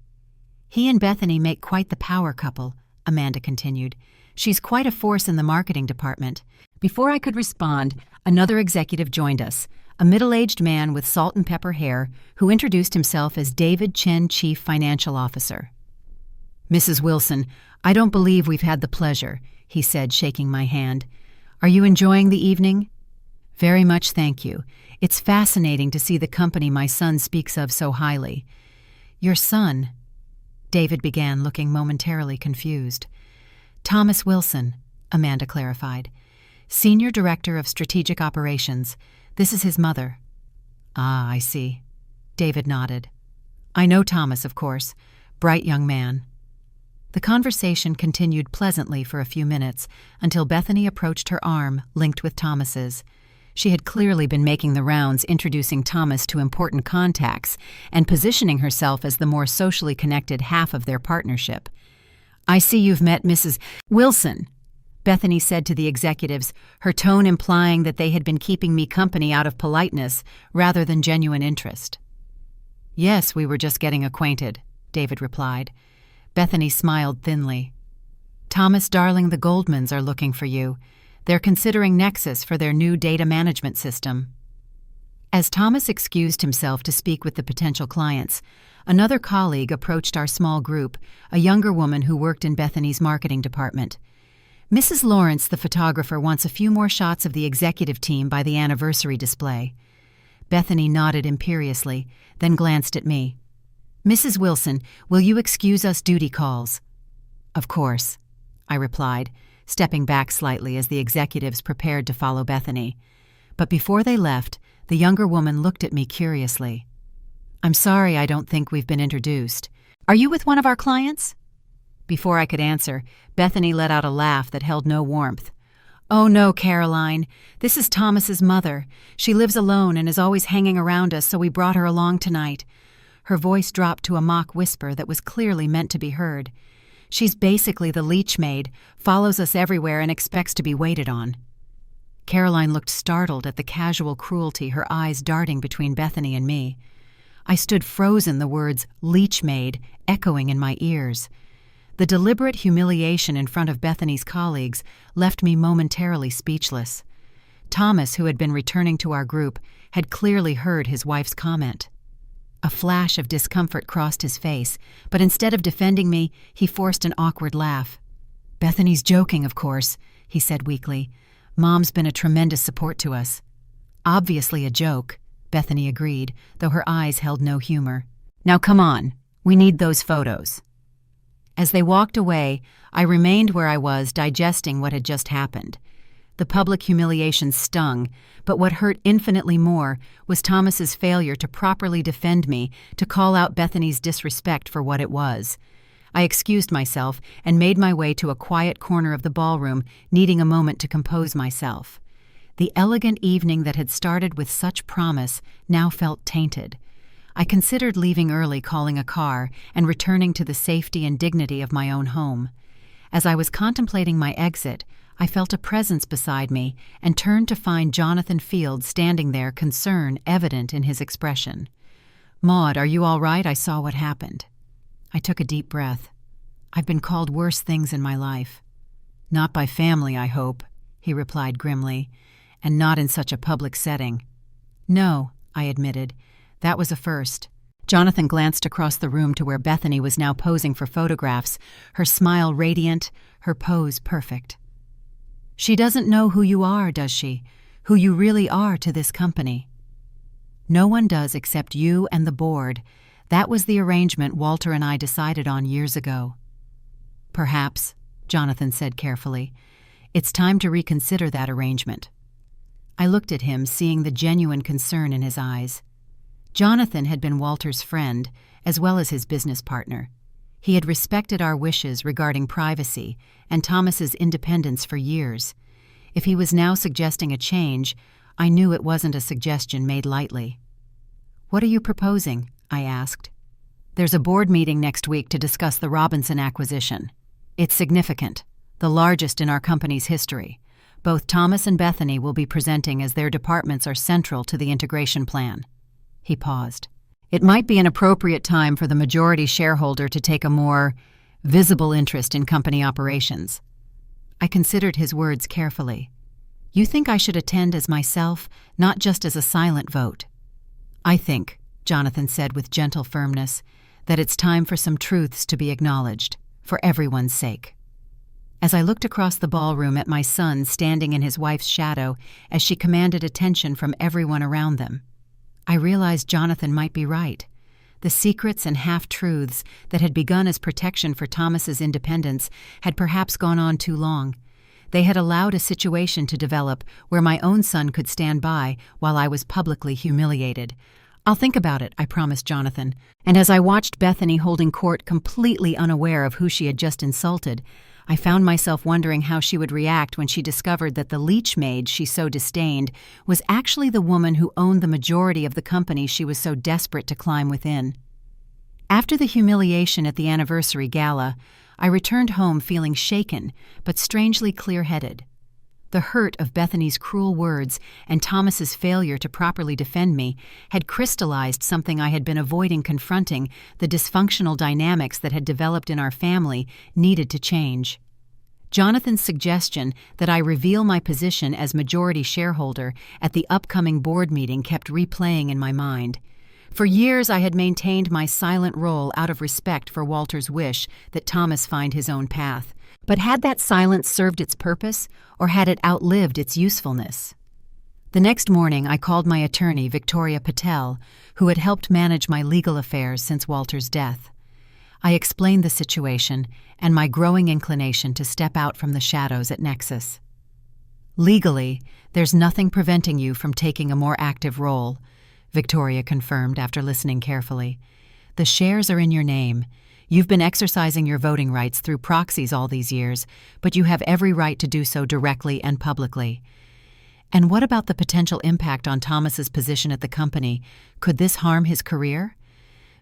"He and Bethany make quite the power couple," Amanda continued. "She's quite a force in the marketing department." Before I could respond, another executive joined us, a middle-aged man with salt and pepper hair who introduced himself as David Chen, Chief Financial Officer. "Mrs. Wilson, I don't believe we've had the pleasure," he said, shaking my hand. "Are you enjoying the evening?" "Very much, thank you. It's fascinating to see the company my son speaks of so highly." "Your son?" David began, looking momentarily confused. "Thomas Wilson," Amanda clarified. "Senior Director of Strategic Operations. This is his mother." "Ah, I see." David nodded. "I know Thomas, of course. Bright young man." The conversation continued pleasantly for a few minutes until Bethany approached her arm, linked with Thomas's. She had clearly been making the rounds, introducing Thomas to important contacts and positioning herself as the more socially connected half of their partnership. "I see you've met Mrs. Wilson," Bethany said to the executives, her tone implying that they had been keeping me company out of politeness rather than genuine interest. "Yes, we were just getting acquainted," David replied. Bethany smiled thinly. "Thomas, darling, the Goldmans are looking for you. They're considering Nexus for their new data management system." As Thomas excused himself to speak with the potential clients, another colleague approached our small group, a younger woman who worked in Bethany's marketing department. "Mrs. Lawrence, the photographer, wants a few more shots of the executive team by the anniversary display." Bethany nodded imperiously, then glanced at me. "Mrs. Wilson, will you excuse us duty calls?" "Of course," I replied, stepping back slightly as the executives prepared to follow Bethany. But before they left, the younger woman looked at me curiously. "I'm sorry, I don't think we've been introduced. Are you with one of our clients?" Before I could answer, Bethany let out a laugh that held no warmth. "Oh no, Caroline. This is Thomas's mother. She lives alone and is always hanging around us, so we brought her along tonight." Her voice dropped to a mock whisper that was clearly meant to be heard. "She's basically the LEECH maid, follows us everywhere and expects to be waited on." Caroline looked startled at the casual cruelty, her eyes darting between Bethany and me. I stood frozen, the words "LEECH maid" echoing in my ears. The deliberate humiliation in front of Bethany's colleagues left me momentarily speechless. Thomas, who had been returning to our group, had clearly heard his wife's comment. A flash of discomfort crossed his face, but instead of defending me, he forced an awkward laugh. "Bethany's joking, of course," he said weakly. "Mom's been a tremendous support to us." "Obviously a joke," Bethany agreed, though her eyes held no humor. "Now come on, we need those photos." As they walked away, I remained where I was, digesting what had just happened. The public humiliation stung, but what hurt infinitely more was Thomas's failure to properly defend me, to call out Bethany's disrespect for what it was. I excused myself and made my way to a quiet corner of the ballroom, needing a moment to compose myself. The elegant evening that had started with such promise now felt tainted. I considered leaving early, calling a car, and returning to the safety and dignity of my own home. As I was contemplating my exit, I felt a presence beside me and turned to find Jonathan Field standing there, concern evident in his expression. "Maude, are you all right? I saw what happened." I took a deep breath. "I've been called worse things in my life." "Not by family, I hope," he replied grimly, "and not in such a public setting." "No," I admitted. "That was a first." Jonathan glanced across the room to where Bethany was now posing for photographs, her smile radiant, her pose perfect. "She doesn't know who you are, does she? Who you really are to this company?" "No one does except you and the board. That was the arrangement Walter and I decided on years ago." "Perhaps," Jonathan said carefully, "it's time to reconsider that arrangement." I looked at him, seeing the genuine concern in his eyes. Jonathan had been Walter's friend, as well as his business partner. He had respected our wishes regarding privacy and Thomas's independence for years. If he was now suggesting a change, I knew it wasn't a suggestion made lightly. "What are you proposing?" I asked. "There's a board meeting next week to discuss the Robinson acquisition. It's significant, the largest in our company's history. Both Thomas and Bethany will be presenting as their departments are central to the integration plan." He paused. "It might be an appropriate time for the majority shareholder to take a more visible interest in company operations." I considered his words carefully. "You think I should attend as myself, not just as a silent vote?" "I think," Jonathan said with gentle firmness, "that it's time for some truths to be acknowledged, for everyone's sake." As I looked across the ballroom at my son standing in his wife's shadow as she commanded attention from everyone around them, I realized Jonathan might be right. The secrets and half-truths that had begun as protection for Thomas's independence had perhaps gone on too long. They had allowed a situation to develop where my own son could stand by while I was publicly humiliated. "I'll think about it," I promised Jonathan, and as I watched Bethany holding court completely unaware of who she had just insulted, I found myself wondering how she would react when she discovered that the LEECH maid she so disdained was actually the woman who owned the majority of the company she was so desperate to climb within. After the humiliation at the anniversary gala, I returned home feeling shaken but strangely clear-headed. The hurt of Bethany's cruel words and Thomas's failure to properly defend me had crystallized something I had been avoiding confronting. The dysfunctional dynamics that had developed in our family needed to change. Jonathan's suggestion that I reveal my position as majority shareholder at the upcoming board meeting kept replaying in my mind. For years I had maintained my silent role out of respect for Walter's wish that Thomas find his own path. But had that silence served its purpose, or had it outlived its usefulness? The next morning, I called my attorney, Victoria Patel, who had helped manage my legal affairs since Walter's death. I explained the situation and my growing inclination to step out from the shadows at Nexus. "Legally, there's nothing preventing you from taking a more active role," Victoria confirmed after listening carefully. "The shares are in your name. You've been exercising your voting rights through proxies all these years, but you have every right to do so directly and publicly." "And what about the potential impact on Thomas's position at the company? Could this harm his career?"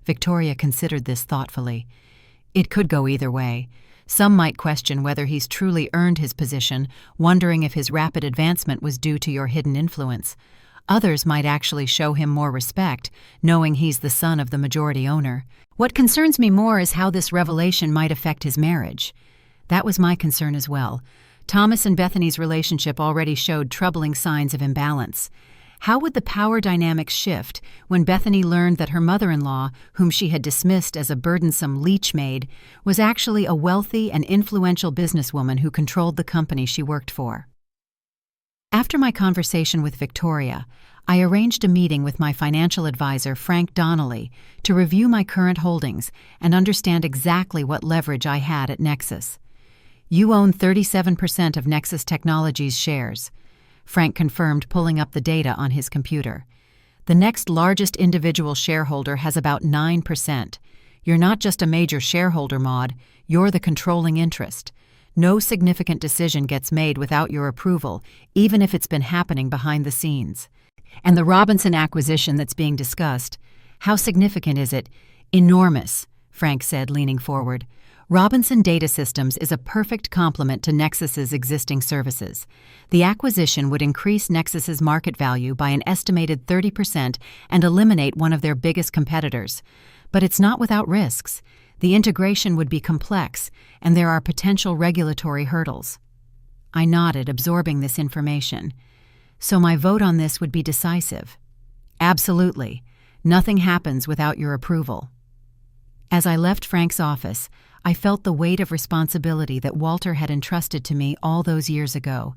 Victoria considered this thoughtfully. "It could go either way. Some might question whether he's truly earned his position, wondering if his rapid advancement was due to your hidden influence. Others might actually show him more respect, knowing he's the son of the majority owner. What concerns me more is how this revelation might affect his marriage." That was my concern as well. Thomas and Bethany's relationship already showed troubling signs of imbalance. How would the power dynamics shift when Bethany learned that her mother-in-law, whom she had dismissed as a burdensome LEECH maid, was actually a wealthy and influential businesswoman who controlled the company she worked for? After my conversation with Victoria, I arranged a meeting with my financial advisor, Frank Donnelly, to review my current holdings and understand exactly what leverage I had at Nexus. "You own 37% of Nexus Technologies shares," Frank confirmed, pulling up the data on his computer. "The next largest individual shareholder has about 9%. You're not just a major shareholder, Maud, you're the controlling interest. No significant decision gets made without your approval, even if it's been happening behind the scenes. And the Robinson acquisition that's being discussed, how significant is it?" "Enormous," Frank said, leaning forward. "Robinson Data Systems is a perfect complement to Nexus's existing services. The acquisition would increase Nexus's market value by an estimated 30% and eliminate one of their biggest competitors. But it's not without risks. The integration would be complex, and there are potential regulatory hurdles." I nodded, absorbing this information. "So my vote on this would be decisive?" "Absolutely. Nothing happens without your approval." As I left Frank's office, I felt the weight of responsibility that Walter had entrusted to me all those years ago.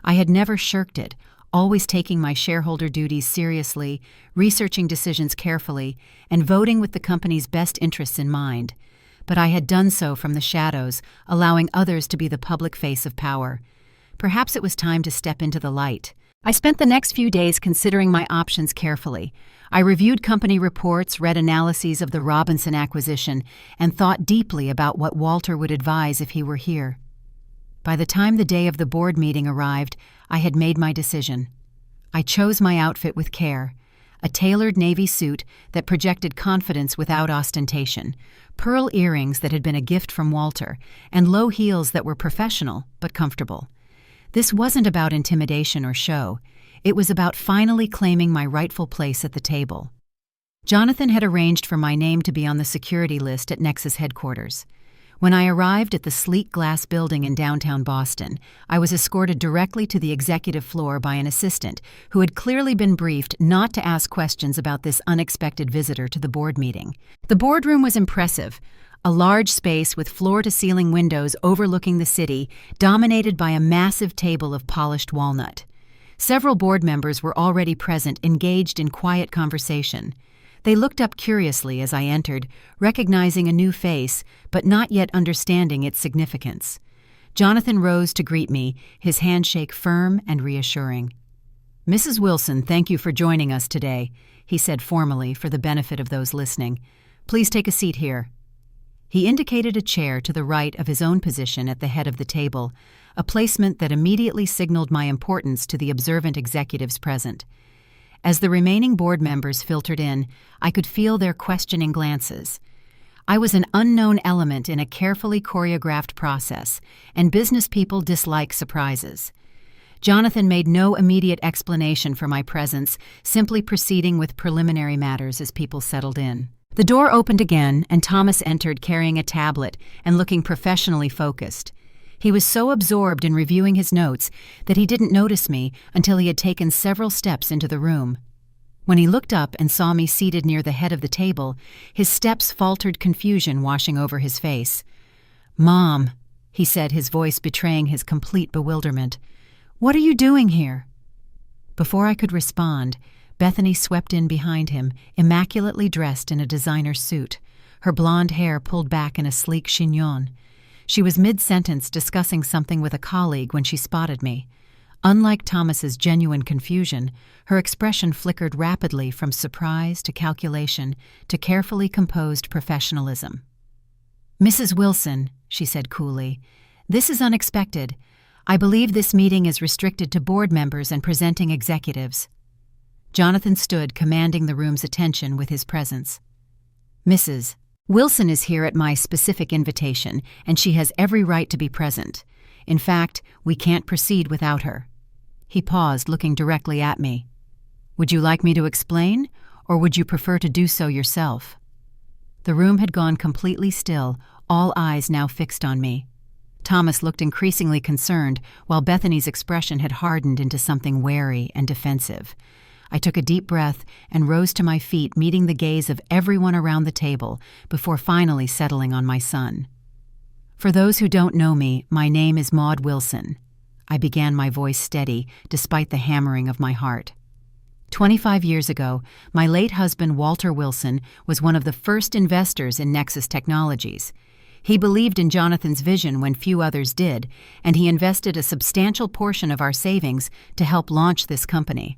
I had never shirked it, always taking my shareholder duties seriously, researching decisions carefully, and voting with the company's best interests in mind. But I had done so from the shadows, allowing others to be the public face of power. Perhaps it was time to step into the light. I spent the next few days considering my options carefully. I reviewed company reports, read analyses of the Robinson acquisition, and thought deeply about what Walter would advise if he were here. By the time the day of the board meeting arrived, I had made my decision. I chose my outfit with care. A tailored navy suit that projected confidence without ostentation, pearl earrings that had been a gift from Walter, and low heels that were professional but comfortable. This wasn't about intimidation or show. It was about finally claiming my rightful place at the table. Jonathan had arranged for my name to be on the security list at Nexus headquarters. When I arrived at the sleek glass building in downtown Boston, I was escorted directly to the executive floor by an assistant who had clearly been briefed not to ask questions about this unexpected visitor to the board meeting. The boardroom was impressive, a large space with floor-to-ceiling windows overlooking the city, dominated by a massive table of polished walnut. Several board members were already present, engaged in quiet conversation. They looked up curiously as I entered, recognizing a new face, but not yet understanding its significance. Jonathan rose to greet me, his handshake firm and reassuring. "Mrs. Wilson, thank you for joining us today," he said formally for the benefit of those listening. "Please take a seat here." He indicated a chair to the right of his own position at the head of the table, a placement that immediately signaled my importance to the observant executives present. As the remaining board members filtered in, I could feel their questioning glances. I was an unknown element in a carefully choreographed process, and business people dislike surprises. Jonathan made no immediate explanation for my presence, simply proceeding with preliminary matters as people settled in. The door opened again, and Thomas entered carrying a tablet and looking professionally focused. He was so absorbed in reviewing his notes that he didn't notice me until he had taken several steps into the room. When he looked up and saw me seated near the head of the table, his steps faltered, confusion washing over his face. "Mom," he said, his voice betraying his complete bewilderment. "What are you doing here?" Before I could respond, Bethany swept in behind him, immaculately dressed in a designer suit, her blonde hair pulled back in a sleek chignon. She was mid-sentence discussing something with a colleague when she spotted me. Unlike Thomas's genuine confusion, her expression flickered rapidly from surprise to calculation to carefully composed professionalism. "Mrs. Wilson," she said coolly, "this is unexpected. I believe this meeting is restricted to board members and presenting executives." Jonathan stood, commanding the room's attention with his presence. "Mrs. Wilson is here at my specific invitation, and she has every right to be present. In fact, we can't proceed without her." He paused, looking directly at me. "Would you like me to explain, or would you prefer to do so yourself?" The room had gone completely still, all eyes now fixed on me. Thomas looked increasingly concerned, while Bethany's expression had hardened into something wary and defensive. I took a deep breath and rose to my feet, meeting the gaze of everyone around the table before finally settling on my son. "For those who don't know me, my name is Maud Wilson." I began, my voice steady, despite the hammering of my heart. 25 years ago, my late husband Walter Wilson was one of the first investors in Nexus Technologies. He believed in Jonathan's vision when few others did, and he invested a substantial portion of our savings to help launch this company.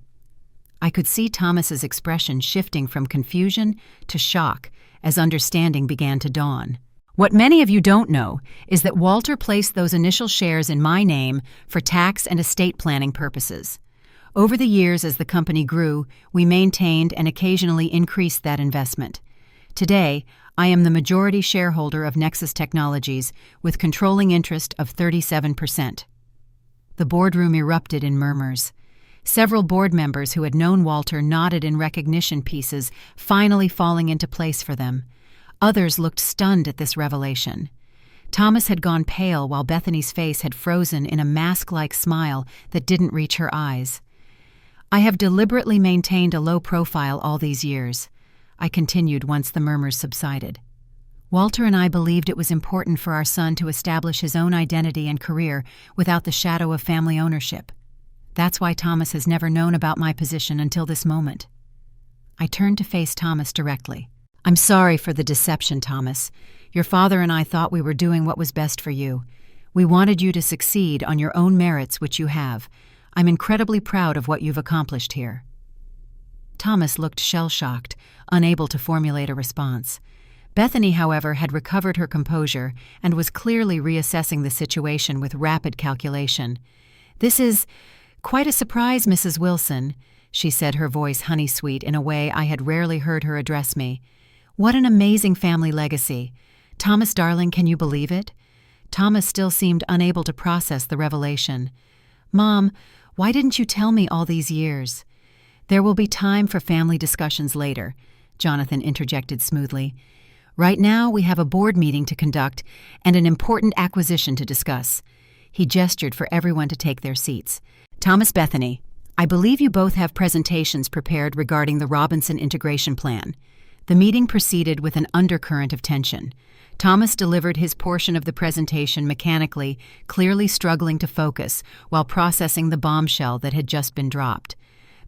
I could see Thomas's expression shifting from confusion to shock as understanding began to dawn. "What many of you don't know is that Walter placed those initial shares in my name for tax and estate planning purposes. Over the years, as the company grew, we maintained and occasionally increased that investment. Today, I am the majority shareholder of Nexus Technologies with controlling interest of 37%. The boardroom erupted in murmurs. Several board members who had known Walter nodded in recognition, pieces finally falling into place for them. Others looked stunned at this revelation. Thomas had gone pale while Bethany's face had frozen in a mask-like smile that didn't reach her eyes. "I have deliberately maintained a low profile all these years," I continued once the murmurs subsided. "Walter and I believed it was important for our son to establish his own identity and career without the shadow of family ownership. That's why Thomas has never known about my position until this moment." I turned to face Thomas directly. "I'm sorry for the deception, Thomas. Your father and I thought we were doing what was best for you. We wanted you to succeed on your own merits, which you have. I'm incredibly proud of what you've accomplished here." Thomas looked shell-shocked, unable to formulate a response. Bethany, however, had recovered her composure and was clearly reassessing the situation with rapid calculation. "This is quite a surprise, Mrs. Wilson," she said, her voice honey-sweet in a way I had rarely heard her address me. "What an amazing family legacy. Thomas, darling, can you believe it?" Thomas still seemed unable to process the revelation. "Mom, why didn't you tell me all these years?" "There will be time for family discussions later," Jonathan interjected smoothly. "Right now, we have a board meeting to conduct and an important acquisition to discuss." He gestured for everyone to take their seats. "Thomas, Bethany, I believe you both have presentations prepared regarding the Robinson integration plan." The meeting proceeded with an undercurrent of tension. Thomas delivered his portion of the presentation mechanically, clearly struggling to focus while processing the bombshell that had just been dropped.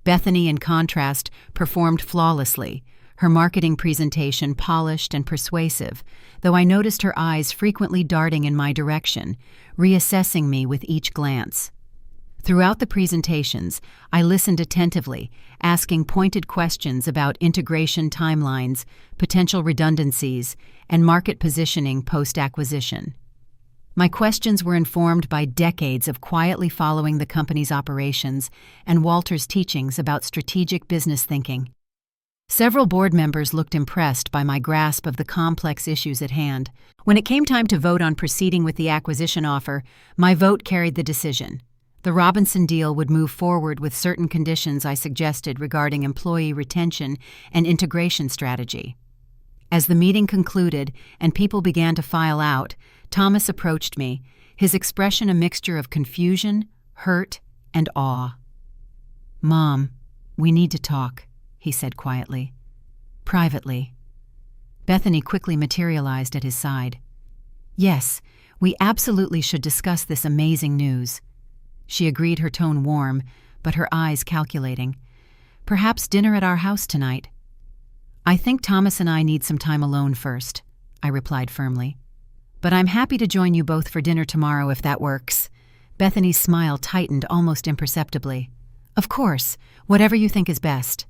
Bethany, in contrast, performed flawlessly, her marketing presentation polished and persuasive, though I noticed her eyes frequently darting in my direction, reassessing me with each glance. Throughout the presentations, I listened attentively, asking pointed questions about integration timelines, potential redundancies, and market positioning post-acquisition. My questions were informed by decades of quietly following the company's operations and Walter's teachings about strategic business thinking. Several board members looked impressed by my grasp of the complex issues at hand. When it came time to vote on proceeding with the acquisition offer, my vote carried the decision. The Robinson deal would move forward with certain conditions I suggested regarding employee retention and integration strategy. As the meeting concluded and people began to file out, Thomas approached me, his expression a mixture of confusion, hurt, and awe. "Mom, we need to talk," he said quietly. "Privately." Bethany quickly materialized at his side. "Yes, we absolutely should discuss this amazing news." She agreed, her tone warm, but her eyes calculating. "Perhaps dinner at our house tonight." "I think Thomas and I need some time alone first," I replied firmly. "But I'm happy to join you both for dinner tomorrow if that works." Bethany's smile tightened almost imperceptibly. "Of course, whatever you think is best."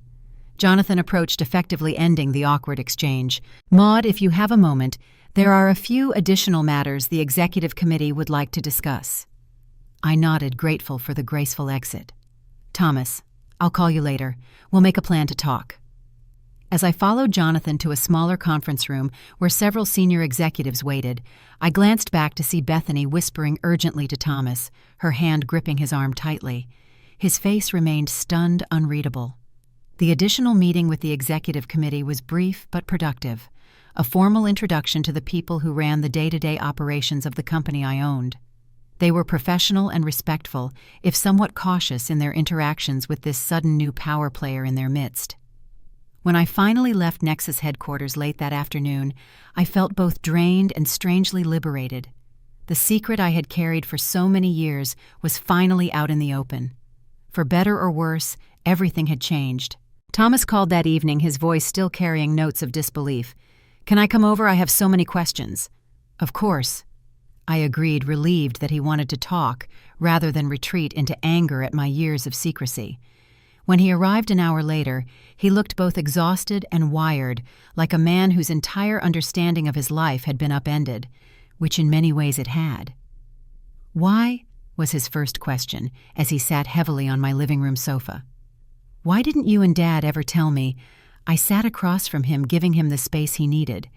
Jonathan approached, effectively ending the awkward exchange. "Maud, if you have a moment, there are a few additional matters the executive committee would like to discuss." I nodded, grateful for the graceful exit. "Thomas, I'll call you later. We'll make a plan to talk." As I followed Jonathan to a smaller conference room where several senior executives waited, I glanced back to see Bethany whispering urgently to Thomas, her hand gripping his arm tightly. His face remained stunned, unreadable. The additional meeting with the executive committee was brief but productive, a formal introduction to the people who ran the day-to-day operations of the company I owned. They were professional and respectful, if somewhat cautious in their interactions with this sudden new power player in their midst. When I finally left Nexus headquarters late that afternoon, I felt both drained and strangely liberated. The secret I had carried for so many years was finally out in the open. For better or worse, everything had changed. Thomas called that evening, his voice still carrying notes of disbelief. "Can I come over? I have so many questions." "Of course." I agreed, relieved that he wanted to talk rather than retreat into anger at my years of secrecy. When he arrived an hour later, he looked both exhausted and wired, like a man whose entire understanding of his life had been upended, which in many ways it had. "Why?" was his first question as he sat heavily on my living room sofa. "Why didn't you and Dad ever tell me?" I sat across from him, giving him the space he needed.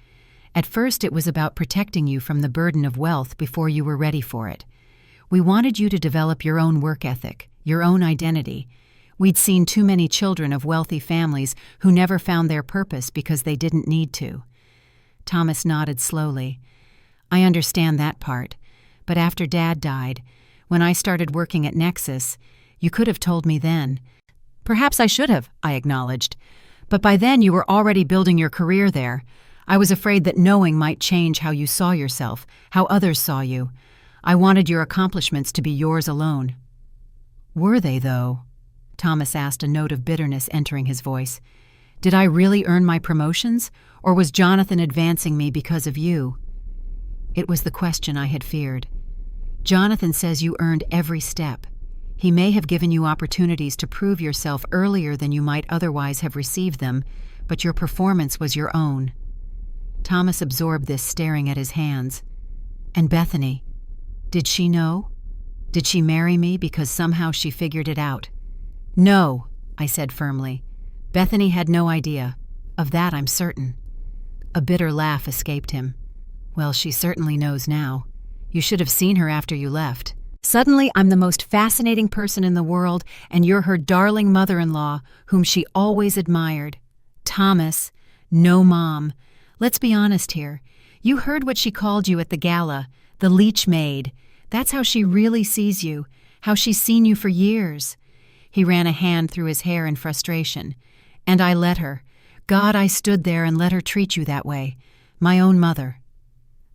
"At first it was about protecting you from the burden of wealth before you were ready for it. We wanted you to develop your own work ethic, your own identity. We'd seen too many children of wealthy families who never found their purpose because they didn't need to." Thomas nodded slowly. "I understand that part, but after Dad died, when I started working at Nexus, you could have told me then." "Perhaps I should have," I acknowledged. "But by then you were already building your career there. I was afraid that knowing might change how you saw yourself, how others saw you. I wanted your accomplishments to be yours alone." "Were they, though?" Thomas asked, a note of bitterness entering his voice. "Did I really earn my promotions, or was Jonathan advancing me because of you?" It was the question I had feared. "Jonathan says you earned every step. He may have given you opportunities to prove yourself earlier than you might otherwise have received them, but your performance was your own." Thomas absorbed this, staring at his hands. "And Bethany, did she know? Did she marry me because somehow she figured it out?" "No," I said firmly. "Bethany had no idea. Of that I'm certain." A bitter laugh escaped him. "Well, she certainly knows now. You should have seen her after you left. Suddenly I'm the most fascinating person in the world, and you're her darling mother-in-law, whom she always admired." "Thomas, no, Mom. Let's be honest here. You heard what she called you at the gala, the LEECH MAID. That's how she really sees you, how she's seen you for years." He ran a hand through his hair in frustration. "And I let her. God, I stood there and let her treat you that way. My own mother."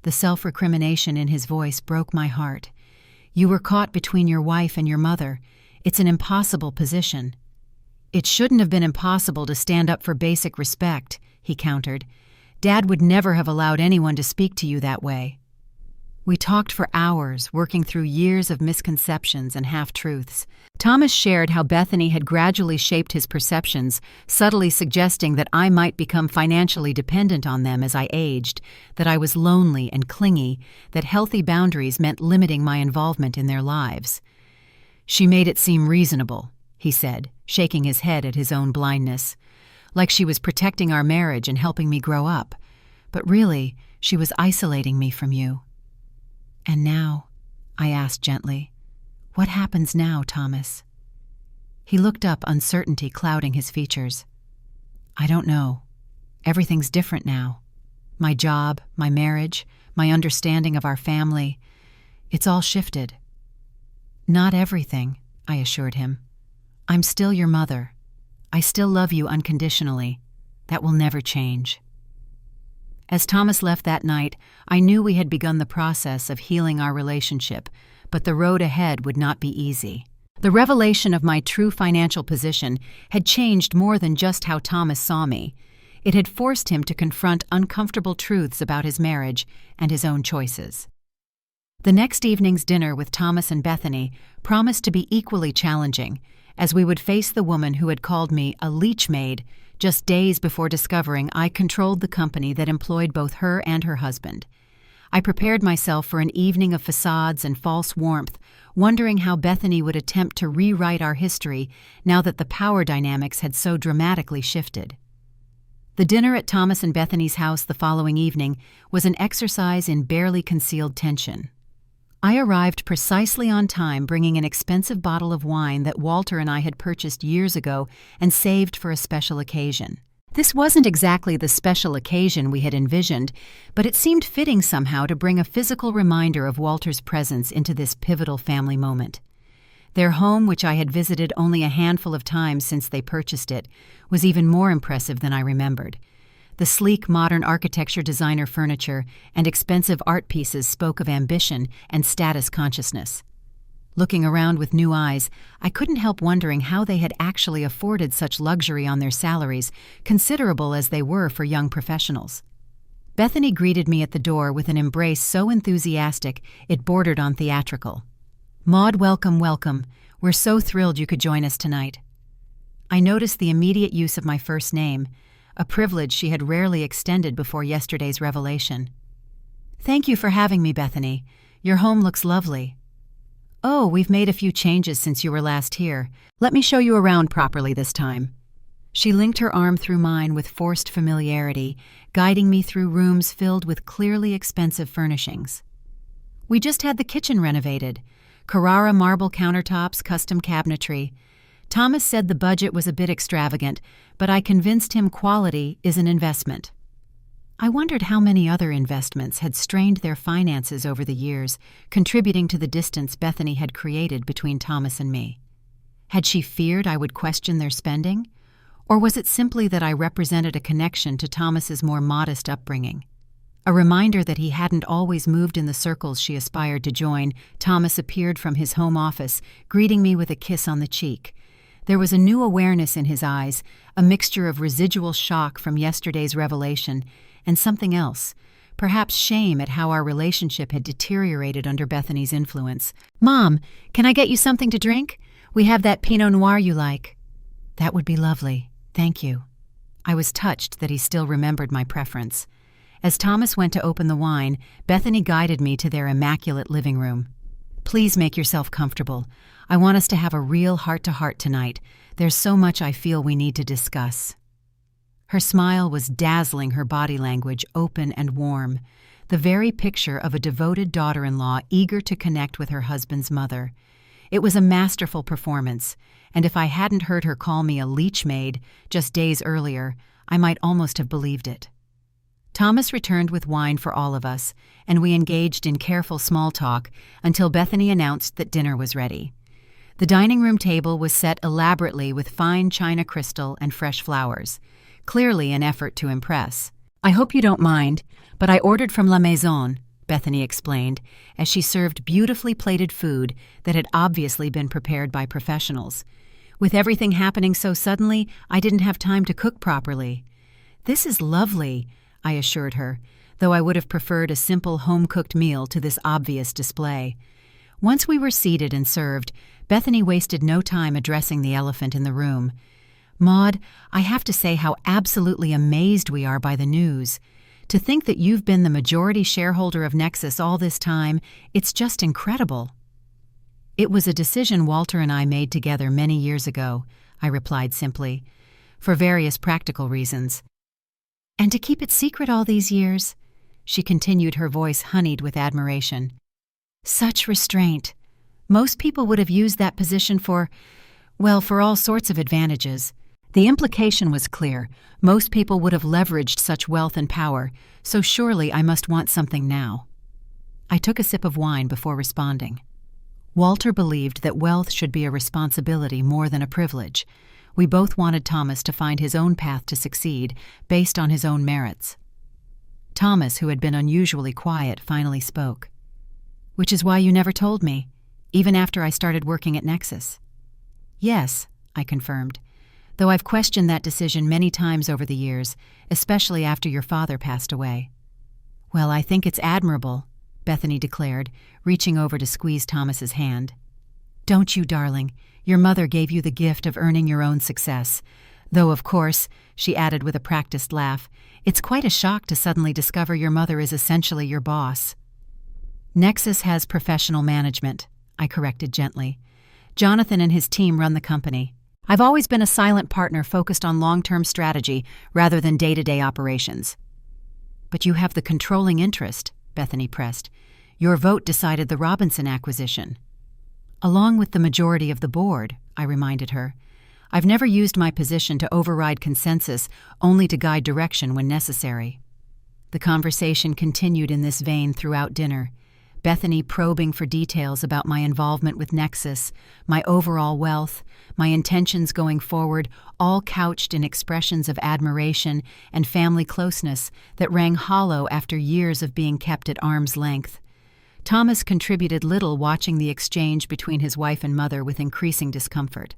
The self-recrimination in his voice broke my heart. "You were caught between your wife and your mother. It's an impossible position." "It shouldn't have been impossible to stand up for basic respect," he countered. "Dad would never have allowed anyone to speak to you that way." We talked for hours, working through years of misconceptions and half-truths. Thomas shared how Bethany had gradually shaped his perceptions, subtly suggesting that I might become financially dependent on them as I aged, that I was lonely and clingy, that healthy boundaries meant limiting my involvement in their lives. "She made it seem reasonable," he said, shaking his head at his own blindness. "Like she was protecting our marriage and helping me grow up. But really, she was isolating me from you." "And now?" I asked gently. "What happens now, Thomas?" He looked up, uncertainty clouding his features. "I don't know. Everything's different now. My job, my marriage, my understanding of our family. It's all shifted." "Not everything," I assured him. "I'm still your mother. I still love you unconditionally. That will never change." As Thomas left that night, I knew we had begun the process of healing our relationship, but the road ahead would not be easy. The revelation of my true financial position had changed more than just how Thomas saw me. It had forced him to confront uncomfortable truths about his marriage and his own choices. The next evening's dinner with Thomas and Bethany promised to be equally challenging, as we would face the woman who had called me a leech maid just days before discovering I controlled the company that employed both her and her husband. I prepared myself for an evening of facades and false warmth, wondering how Bethany would attempt to rewrite our history now that the power dynamics had so dramatically shifted. The dinner at Thomas and Bethany's house the following evening was an exercise in barely concealed tension. I arrived precisely on time, bringing an expensive bottle of wine that Walter and I had purchased years ago and saved for a special occasion. This wasn't exactly the special occasion we had envisioned, but it seemed fitting somehow to bring a physical reminder of Walter's presence into this pivotal family moment. Their home, which I had visited only a handful of times since they purchased it, was even more impressive than I remembered. The sleek modern architecture, designer furniture, and expensive art pieces spoke of ambition and status consciousness. Looking around with new eyes, I couldn't help wondering how they had actually afforded such luxury on their salaries, considerable as they were for young professionals. Bethany greeted me at the door with an embrace so enthusiastic it bordered on theatrical. "Maud, welcome, welcome. We're so thrilled you could join us tonight." I noticed the immediate use of my first name, a privilege she had rarely extended before yesterday's revelation. "Thank you for having me, Bethany. Your home looks lovely." "Oh, we've made a few changes since you were last here. Let me show you around properly this time." She linked her arm through mine with forced familiarity, guiding me through rooms filled with clearly expensive furnishings. We just had the kitchen renovated. Carrara marble countertops, custom cabinetry. Thomas said the budget was a bit extravagant, but I convinced him quality is an investment. I wondered how many other investments had strained their finances over the years, contributing to the distance Bethany had created between Thomas and me. Had she feared I would question their spending? Or was it simply that I represented a connection to Thomas's more modest upbringing? A reminder that he hadn't always moved in the circles she aspired to join, Thomas appeared from his home office, greeting me with a kiss on the cheek. There was a new awareness in his eyes, a mixture of residual shock from yesterday's revelation and something else, perhaps shame at how our relationship had deteriorated under Bethany's influence. "Mom, can I get you something to drink? We have that Pinot Noir you like." "That would be lovely. Thank you." I was touched that he still remembered my preference. As Thomas went to open the wine, Bethany guided me to their immaculate living room. "Please make yourself comfortable. I want us to have a real heart-to-heart tonight. There's so much I feel we need to discuss." Her smile was dazzling, her body language open and warm, the very picture of a devoted daughter-in-law eager to connect with her husband's mother. It was a masterful performance, and if I hadn't heard her call me a leech maid just days earlier, I might almost have believed it. Thomas returned with wine for all of us, and we engaged in careful small talk until Bethany announced that dinner was ready. The dining room table was set elaborately with fine china crystal and fresh flowers, clearly an effort to impress. "I hope you don't mind, but I ordered from La Maison," Bethany explained, as she served beautifully plated food that had obviously been prepared by professionals. "With everything happening so suddenly, I didn't have time to cook properly." "This is lovely," I assured her, though I would have preferred a simple home-cooked meal to this obvious display. Once we were seated and served, Bethany wasted no time addressing the elephant in the room. "Maud, I have to say how absolutely amazed we are by the news. To think that you've been the majority shareholder of Nexus all this time, it's just incredible." "It was a decision Walter and I made together many years ago," I replied simply, "for various practical reasons." "And to keep it secret all these years?" She continued, her voice honeyed with admiration. "Such restraint. Most people would have used that position for all sorts of advantages." The implication was clear. Most people would have leveraged such wealth and power, so surely I must want something now. I took a sip of wine before responding. Walter believed that wealth should be a responsibility more than a privilege. We both wanted Thomas to find his own path to succeed, based on his own merits. Thomas, who had been unusually quiet, finally spoke. "Which is why you never told me, even after I started working at Nexus." Yes, I confirmed, though I've questioned that decision many times over the years, especially after your father passed away. Well, I think it's admirable, Bethany declared, reaching over to squeeze Thomas's hand. Don't you, darling? Your mother gave you the gift of earning your own success. Though, of course, she added with a practiced laugh, it's quite a shock to suddenly discover your mother is essentially your boss. Nexus has professional management, I corrected gently. Jonathan and his team run the company. I've always been a silent partner focused on long-term strategy rather than day-to-day operations. But you have the controlling interest, Bethany pressed. Your vote decided the Robinson acquisition. Along with the majority of the board, I reminded her. I've never used my position to override consensus, only to guide direction when necessary. The conversation continued in this vein throughout dinner, Bethany probing for details about my involvement with Nexus, my overall wealth, my intentions going forward, all couched in expressions of admiration and family closeness that rang hollow after years of being kept at arm's length. Thomas contributed little, watching the exchange between his wife and mother with increasing discomfort.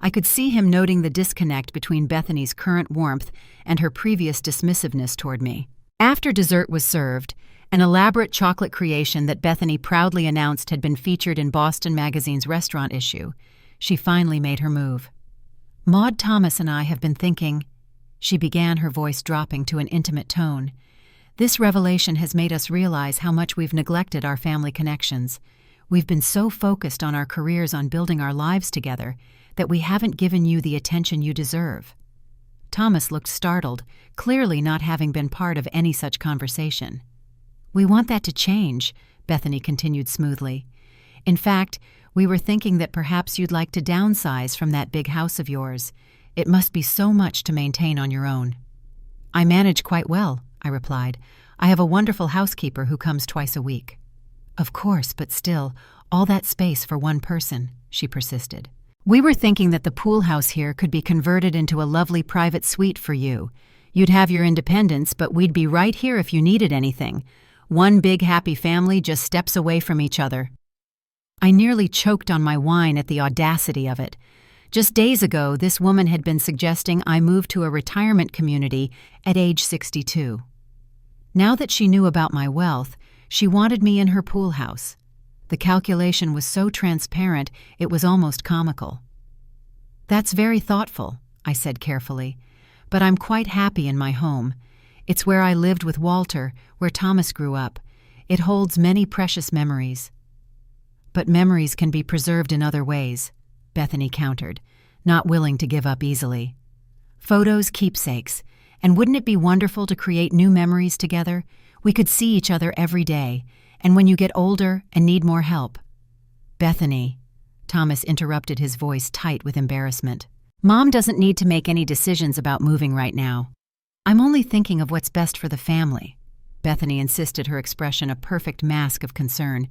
I could see him noting the disconnect between Bethany's current warmth and her previous dismissiveness toward me. After dessert was served, an elaborate chocolate creation that Bethany proudly announced had been featured in Boston Magazine's restaurant issue, she finally made her move. Maud, Thomas and I have been thinking, she began, her voice dropping to an intimate tone. This revelation has made us realize how much we've neglected our family connections. We've been so focused on our careers, on building our lives together, that we haven't given you the attention you deserve. Thomas looked startled, clearly not having been part of any such conversation. We want that to change, Bethany continued smoothly. In fact, we were thinking that perhaps you'd like to downsize from that big house of yours. It must be so much to maintain on your own. I manage quite well, I replied. I have a wonderful housekeeper who comes twice a week. Of course, but still, all that space for one person, she persisted. We were thinking that the pool house here could be converted into a lovely private suite for you. You'd have your independence, but we'd be right here if you needed anything. One big happy family just steps away from each other. I nearly choked on my wine at the audacity of it. Just days ago, this woman had been suggesting I move to a retirement community at age 62. Now that she knew about my wealth, she wanted me in her pool house. The calculation was so transparent, it was almost comical. That's very thoughtful, I said carefully, but I'm quite happy in my home. It's where I lived with Walter, where Thomas grew up. It holds many precious memories. But memories can be preserved in other ways, Bethany countered, not willing to give up easily. Photos, keepsakes, and wouldn't it be wonderful to create new memories together? We could see each other every day, and when you get older and need more help. Bethany, Thomas interrupted, his voice tight with embarrassment. Mom doesn't need to make any decisions about moving right now. I'm only thinking of what's best for the family, Bethany insisted, her expression a perfect mask of concern,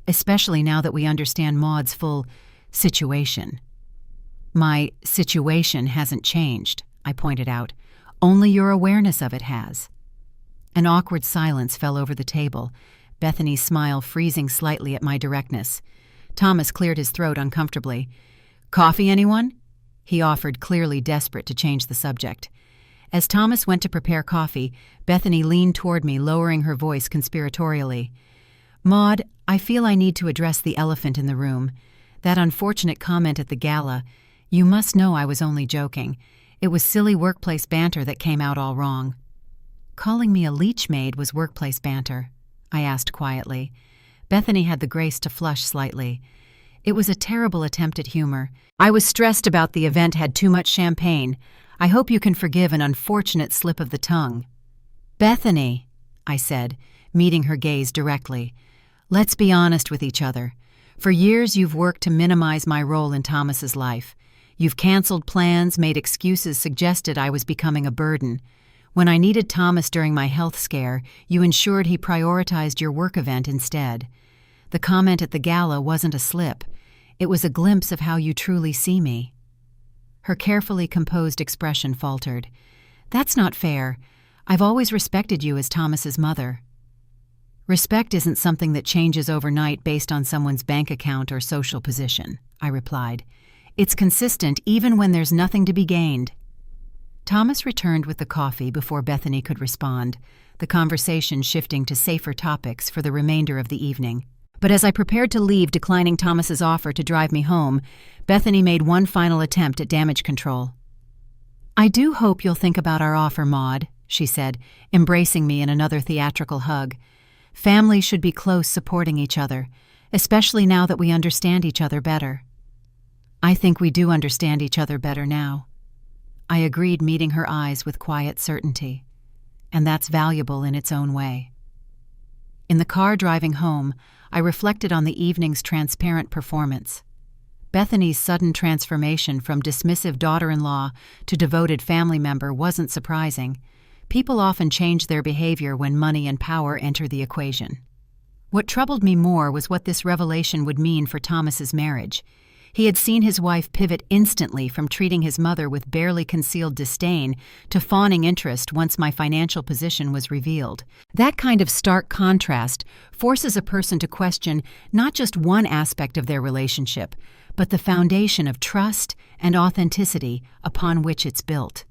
especially now that we understand Maud's full situation. My situation hasn't changed, I pointed out. Only your awareness of it has. An awkward silence fell over the table, Bethany's smile freezing slightly at my directness. Thomas cleared his throat uncomfortably. Coffee, anyone? He offered, clearly desperate to change the subject. As Thomas went to prepare coffee, Bethany leaned toward me, lowering her voice conspiratorially. Maud, I feel I need to address the elephant in the room. That unfortunate comment at the gala. You must know I was only joking. It was silly workplace banter that came out all wrong. Calling me a leech maid was workplace banter, I asked quietly. Bethany had the grace to flush slightly. It was a terrible attempt at humor. I was stressed about the event, had too much champagne. I hope you can forgive an unfortunate slip of the tongue. Bethany, I said, meeting her gaze directly. Let's be honest with each other. For years you've worked to minimize my role in Thomas's life. You've canceled plans, made excuses, suggested I was becoming a burden. When I needed Thomas during my health scare, you ensured he prioritized your work event instead. The comment at the gala wasn't a slip. It was a glimpse of how you truly see me. Her carefully composed expression faltered. That's not fair. I've always respected you as Thomas's mother. Respect isn't something that changes overnight based on someone's bank account or social position, I replied. It's consistent even when there's nothing to be gained." Thomas returned with the coffee before Bethany could respond, the conversation shifting to safer topics for the remainder of the evening. But as I prepared to leave, declining Thomas's offer to drive me home, Bethany made one final attempt at damage control. "I do hope you'll think about our offer, Maude," she said, embracing me in another theatrical hug. "Families should be close, supporting each other, especially now that we understand each other better." "I think we do understand each other better now." I agreed, meeting her eyes with quiet certainty. And that's valuable in its own way. In the car driving home, I reflected on the evening's transparent performance. Bethany's sudden transformation from dismissive daughter-in-law to devoted family member wasn't surprising. People often change their behavior when money and power enter the equation. What troubled me more was what this revelation would mean for Thomas's marriage. He had seen his wife pivot instantly from treating his mother with barely concealed disdain to fawning interest once my financial position was revealed. That kind of stark contrast forces a person to question not just one aspect of their relationship, but the foundation of trust and authenticity upon which it's built.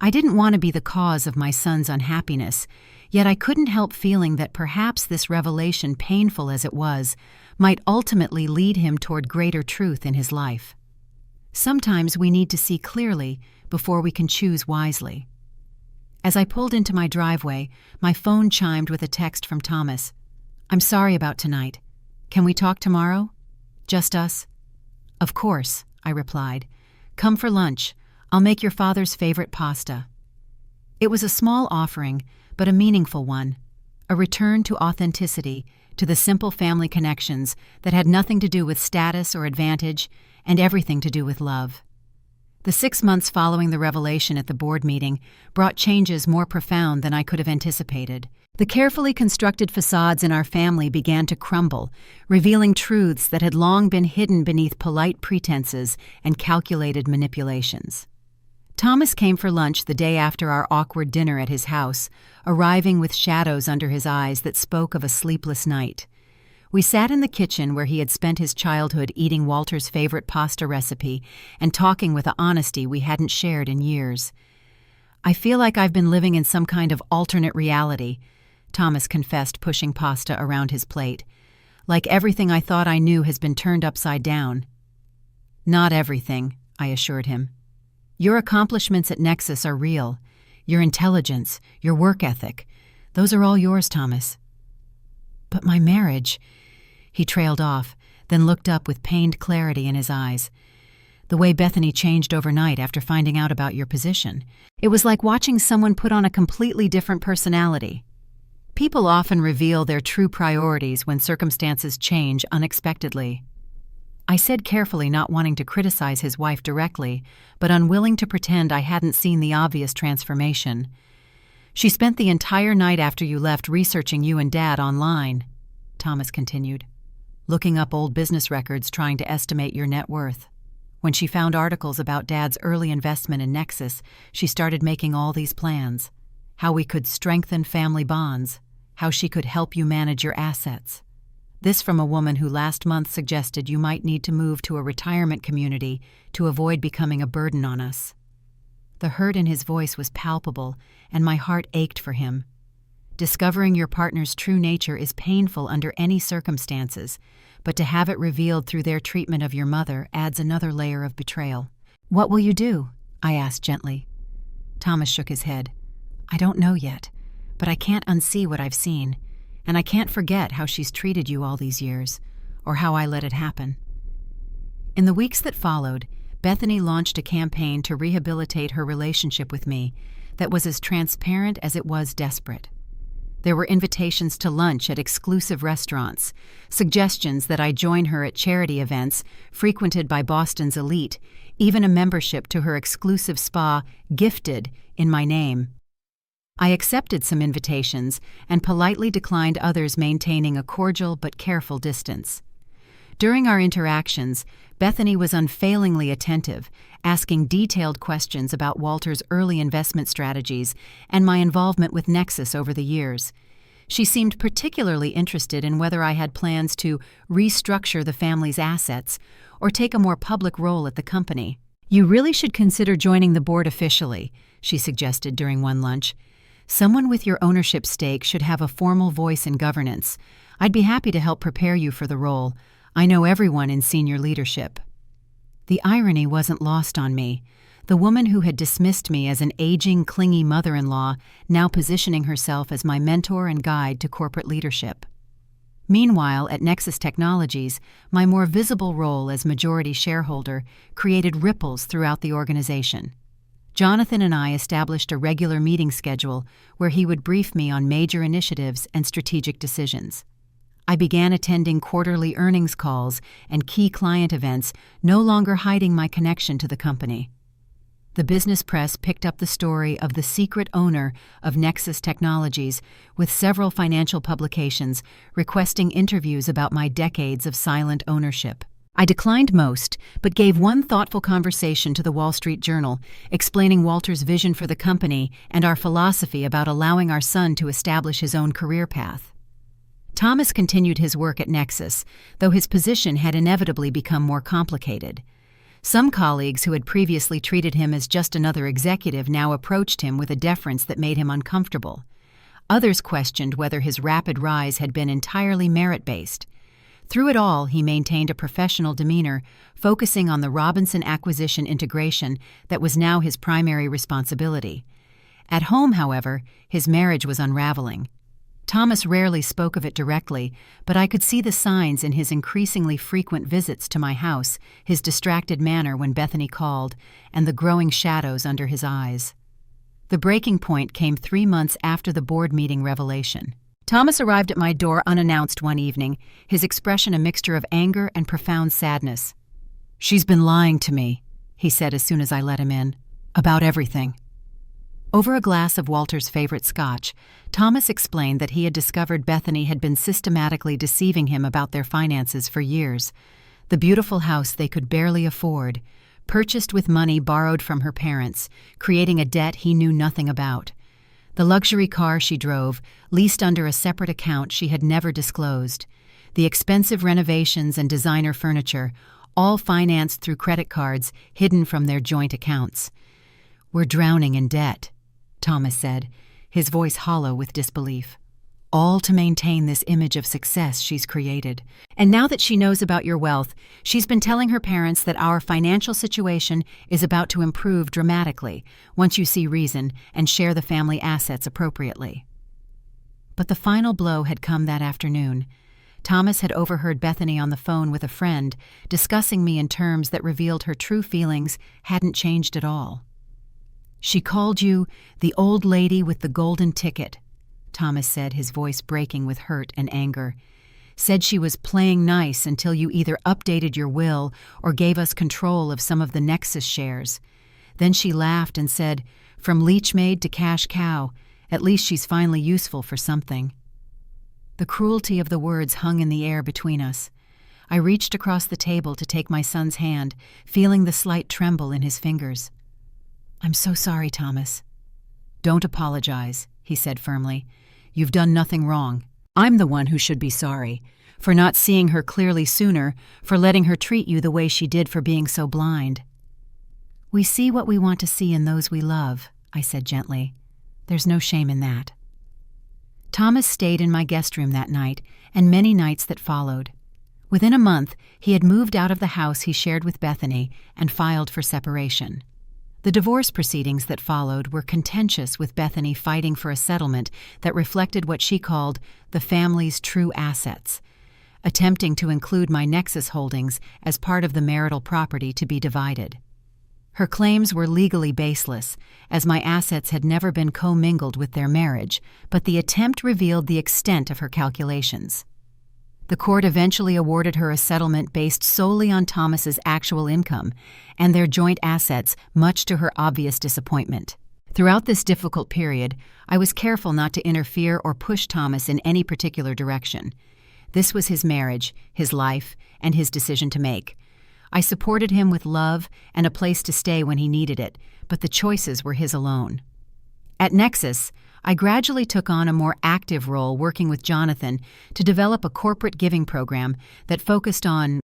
I didn't want to be the cause of my son's unhappiness, yet I couldn't help feeling that perhaps this revelation, painful as it was, might ultimately lead him toward greater truth in his life. Sometimes we need to see clearly before we can choose wisely. As I pulled into my driveway, my phone chimed with a text from Thomas. "I'm sorry about tonight. Can we talk tomorrow? Just us?" "Of course," I replied. "Come for lunch. I'll make your father's favorite pasta." It was a small offering, but a meaningful one. A return to authenticity, to the simple family connections that had nothing to do with status or advantage and everything to do with love. The 6 months following the revelation at the board meeting brought changes more profound than I could have anticipated. The carefully constructed facades in our family began to crumble, revealing truths that had long been hidden beneath polite pretenses and calculated manipulations. Thomas came for lunch the day after our awkward dinner at his house, arriving with shadows under his eyes that spoke of a sleepless night. We sat in the kitchen where he had spent his childhood eating Walter's favorite pasta recipe and talking with an honesty we hadn't shared in years. "I feel like I've been living in some kind of alternate reality," Thomas confessed, pushing pasta around his plate. "Like everything I thought I knew has been turned upside down." "Not everything," I assured him. "Your accomplishments at Nexus are real. Your intelligence, your work ethic, those are all yours, Thomas." "But my marriage," he trailed off, then looked up with pained clarity in his eyes. "The way Bethany changed overnight after finding out about your position. It was like watching someone put on a completely different personality." People often reveal their true priorities when circumstances change unexpectedly. I said carefully, not wanting to criticize his wife directly, but unwilling to pretend I hadn't seen the obvious transformation. "She spent the entire night after you left researching you and Dad online," Thomas continued, "looking up old business records trying to estimate your net worth. When she found articles about Dad's early investment in Nexus, she started making all these plans. How we could strengthen family bonds, how she could help you manage your assets. This from a woman who last month suggested you might need to move to a retirement community to avoid becoming a burden on us." The hurt in his voice was palpable, and my heart ached for him. Discovering your partner's true nature is painful under any circumstances, but to have it revealed through their treatment of your mother adds another layer of betrayal. "What will you do?" I asked gently. Thomas shook his head. "I don't know yet, but I can't unsee what I've seen. And I can't forget how she's treated you all these years, or how I let it happen." In the weeks that followed, Bethany launched a campaign to rehabilitate her relationship with me that was as transparent as it was desperate. There were invitations to lunch at exclusive restaurants, suggestions that I join her at charity events frequented by Boston's elite, even a membership to her exclusive spa, Gifted, in my name. I accepted some invitations and politely declined others, maintaining a cordial but careful distance. During our interactions, Bethany was unfailingly attentive, asking detailed questions about Walter's early investment strategies and my involvement with Nexus over the years. She seemed particularly interested in whether I had plans to restructure the family's assets or take a more public role at the company. "You really should consider joining the board officially," she suggested during one lunch. "Someone with your ownership stake should have a formal voice in governance. I'd be happy to help prepare you for the role. I know everyone in senior leadership." The irony wasn't lost on me. The woman who had dismissed me as an aging, clingy mother-in-law now positioning herself as my mentor and guide to corporate leadership. Meanwhile, at Nexus Technologies, my more visible role as majority shareholder created ripples throughout the organization. Jonathan and I established a regular meeting schedule where he would brief me on major initiatives and strategic decisions. I began attending quarterly earnings calls and key client events, no longer hiding my connection to the company. The business press picked up the story of the secret owner of Nexus Technologies, with several financial publications requesting interviews about my decades of silent ownership. I declined most, but gave one thoughtful conversation to the Wall Street Journal, explaining Walter's vision for the company and our philosophy about allowing our son to establish his own career path. Thomas continued his work at Nexus, though his position had inevitably become more complicated. Some colleagues who had previously treated him as just another executive now approached him with a deference that made him uncomfortable. Others questioned whether his rapid rise had been entirely merit-based. Through it all, he maintained a professional demeanor, focusing on the Robinson acquisition integration that was now his primary responsibility. At home, however, his marriage was unraveling. Thomas rarely spoke of it directly, but I could see the signs in his increasingly frequent visits to my house, his distracted manner when Bethany called, and the growing shadows under his eyes. The breaking point came 3 months after the board meeting revelation. Thomas arrived at my door unannounced one evening, his expression a mixture of anger and profound sadness. "She's been lying to me," he said as soon as I let him in, "about everything." Over a glass of Walter's favorite scotch, Thomas explained that he had discovered Bethany had been systematically deceiving him about their finances for years. The beautiful house they could barely afford, purchased with money borrowed from her parents, creating a debt he knew nothing about. The luxury car she drove, leased under a separate account she had never disclosed. The expensive renovations and designer furniture, all financed through credit cards hidden from their joint accounts. "We're drowning in debt," Thomas said, his voice hollow with disbelief. "All to maintain this image of success she's created. And now that she knows about your wealth, she's been telling her parents that our financial situation is about to improve dramatically once you see reason and share the family assets appropriately." But the final blow had come that afternoon. Thomas had overheard Bethany on the phone with a friend, discussing me in terms that revealed her true feelings hadn't changed at all. "She called you the old lady with the golden ticket," Thomas said, his voice breaking with hurt and anger. "Said she was playing nice until you either updated your will or gave us control of some of the Nexus shares. Then she laughed and said, 'From leech maid to cash cow, at least she's finally useful for something.'" The cruelty of the words hung in the air between us. I reached across the table to take my son's hand, feeling the slight tremble in his fingers. "I'm so sorry, Thomas." "Don't apologize," he said firmly. "You've done nothing wrong. I'm the one who should be sorry, for not seeing her clearly sooner, for letting her treat you the way she did, for being so blind." "We see what we want to see in those we love," I said gently. "There's no shame in that." Thomas stayed in my guest room that night and many nights that followed. Within a month, he had moved out of the house he shared with Bethany and filed for separation. The divorce proceedings that followed were contentious, with Bethany fighting for a settlement that reflected what she called the family's true assets, attempting to include my Nexus holdings as part of the marital property to be divided. Her claims were legally baseless, as my assets had never been commingled with their marriage, but the attempt revealed the extent of her calculations. The court eventually awarded her a settlement based solely on Thomas's actual income and their joint assets, much to her obvious disappointment. Throughout this difficult period, I was careful not to interfere or push Thomas in any particular direction. This was his marriage, his life, and his decision to make. I supported him with love and a place to stay when he needed it, but the choices were his alone. At Nexus, I gradually took on a more active role working with Jonathan to develop a corporate giving program that focused on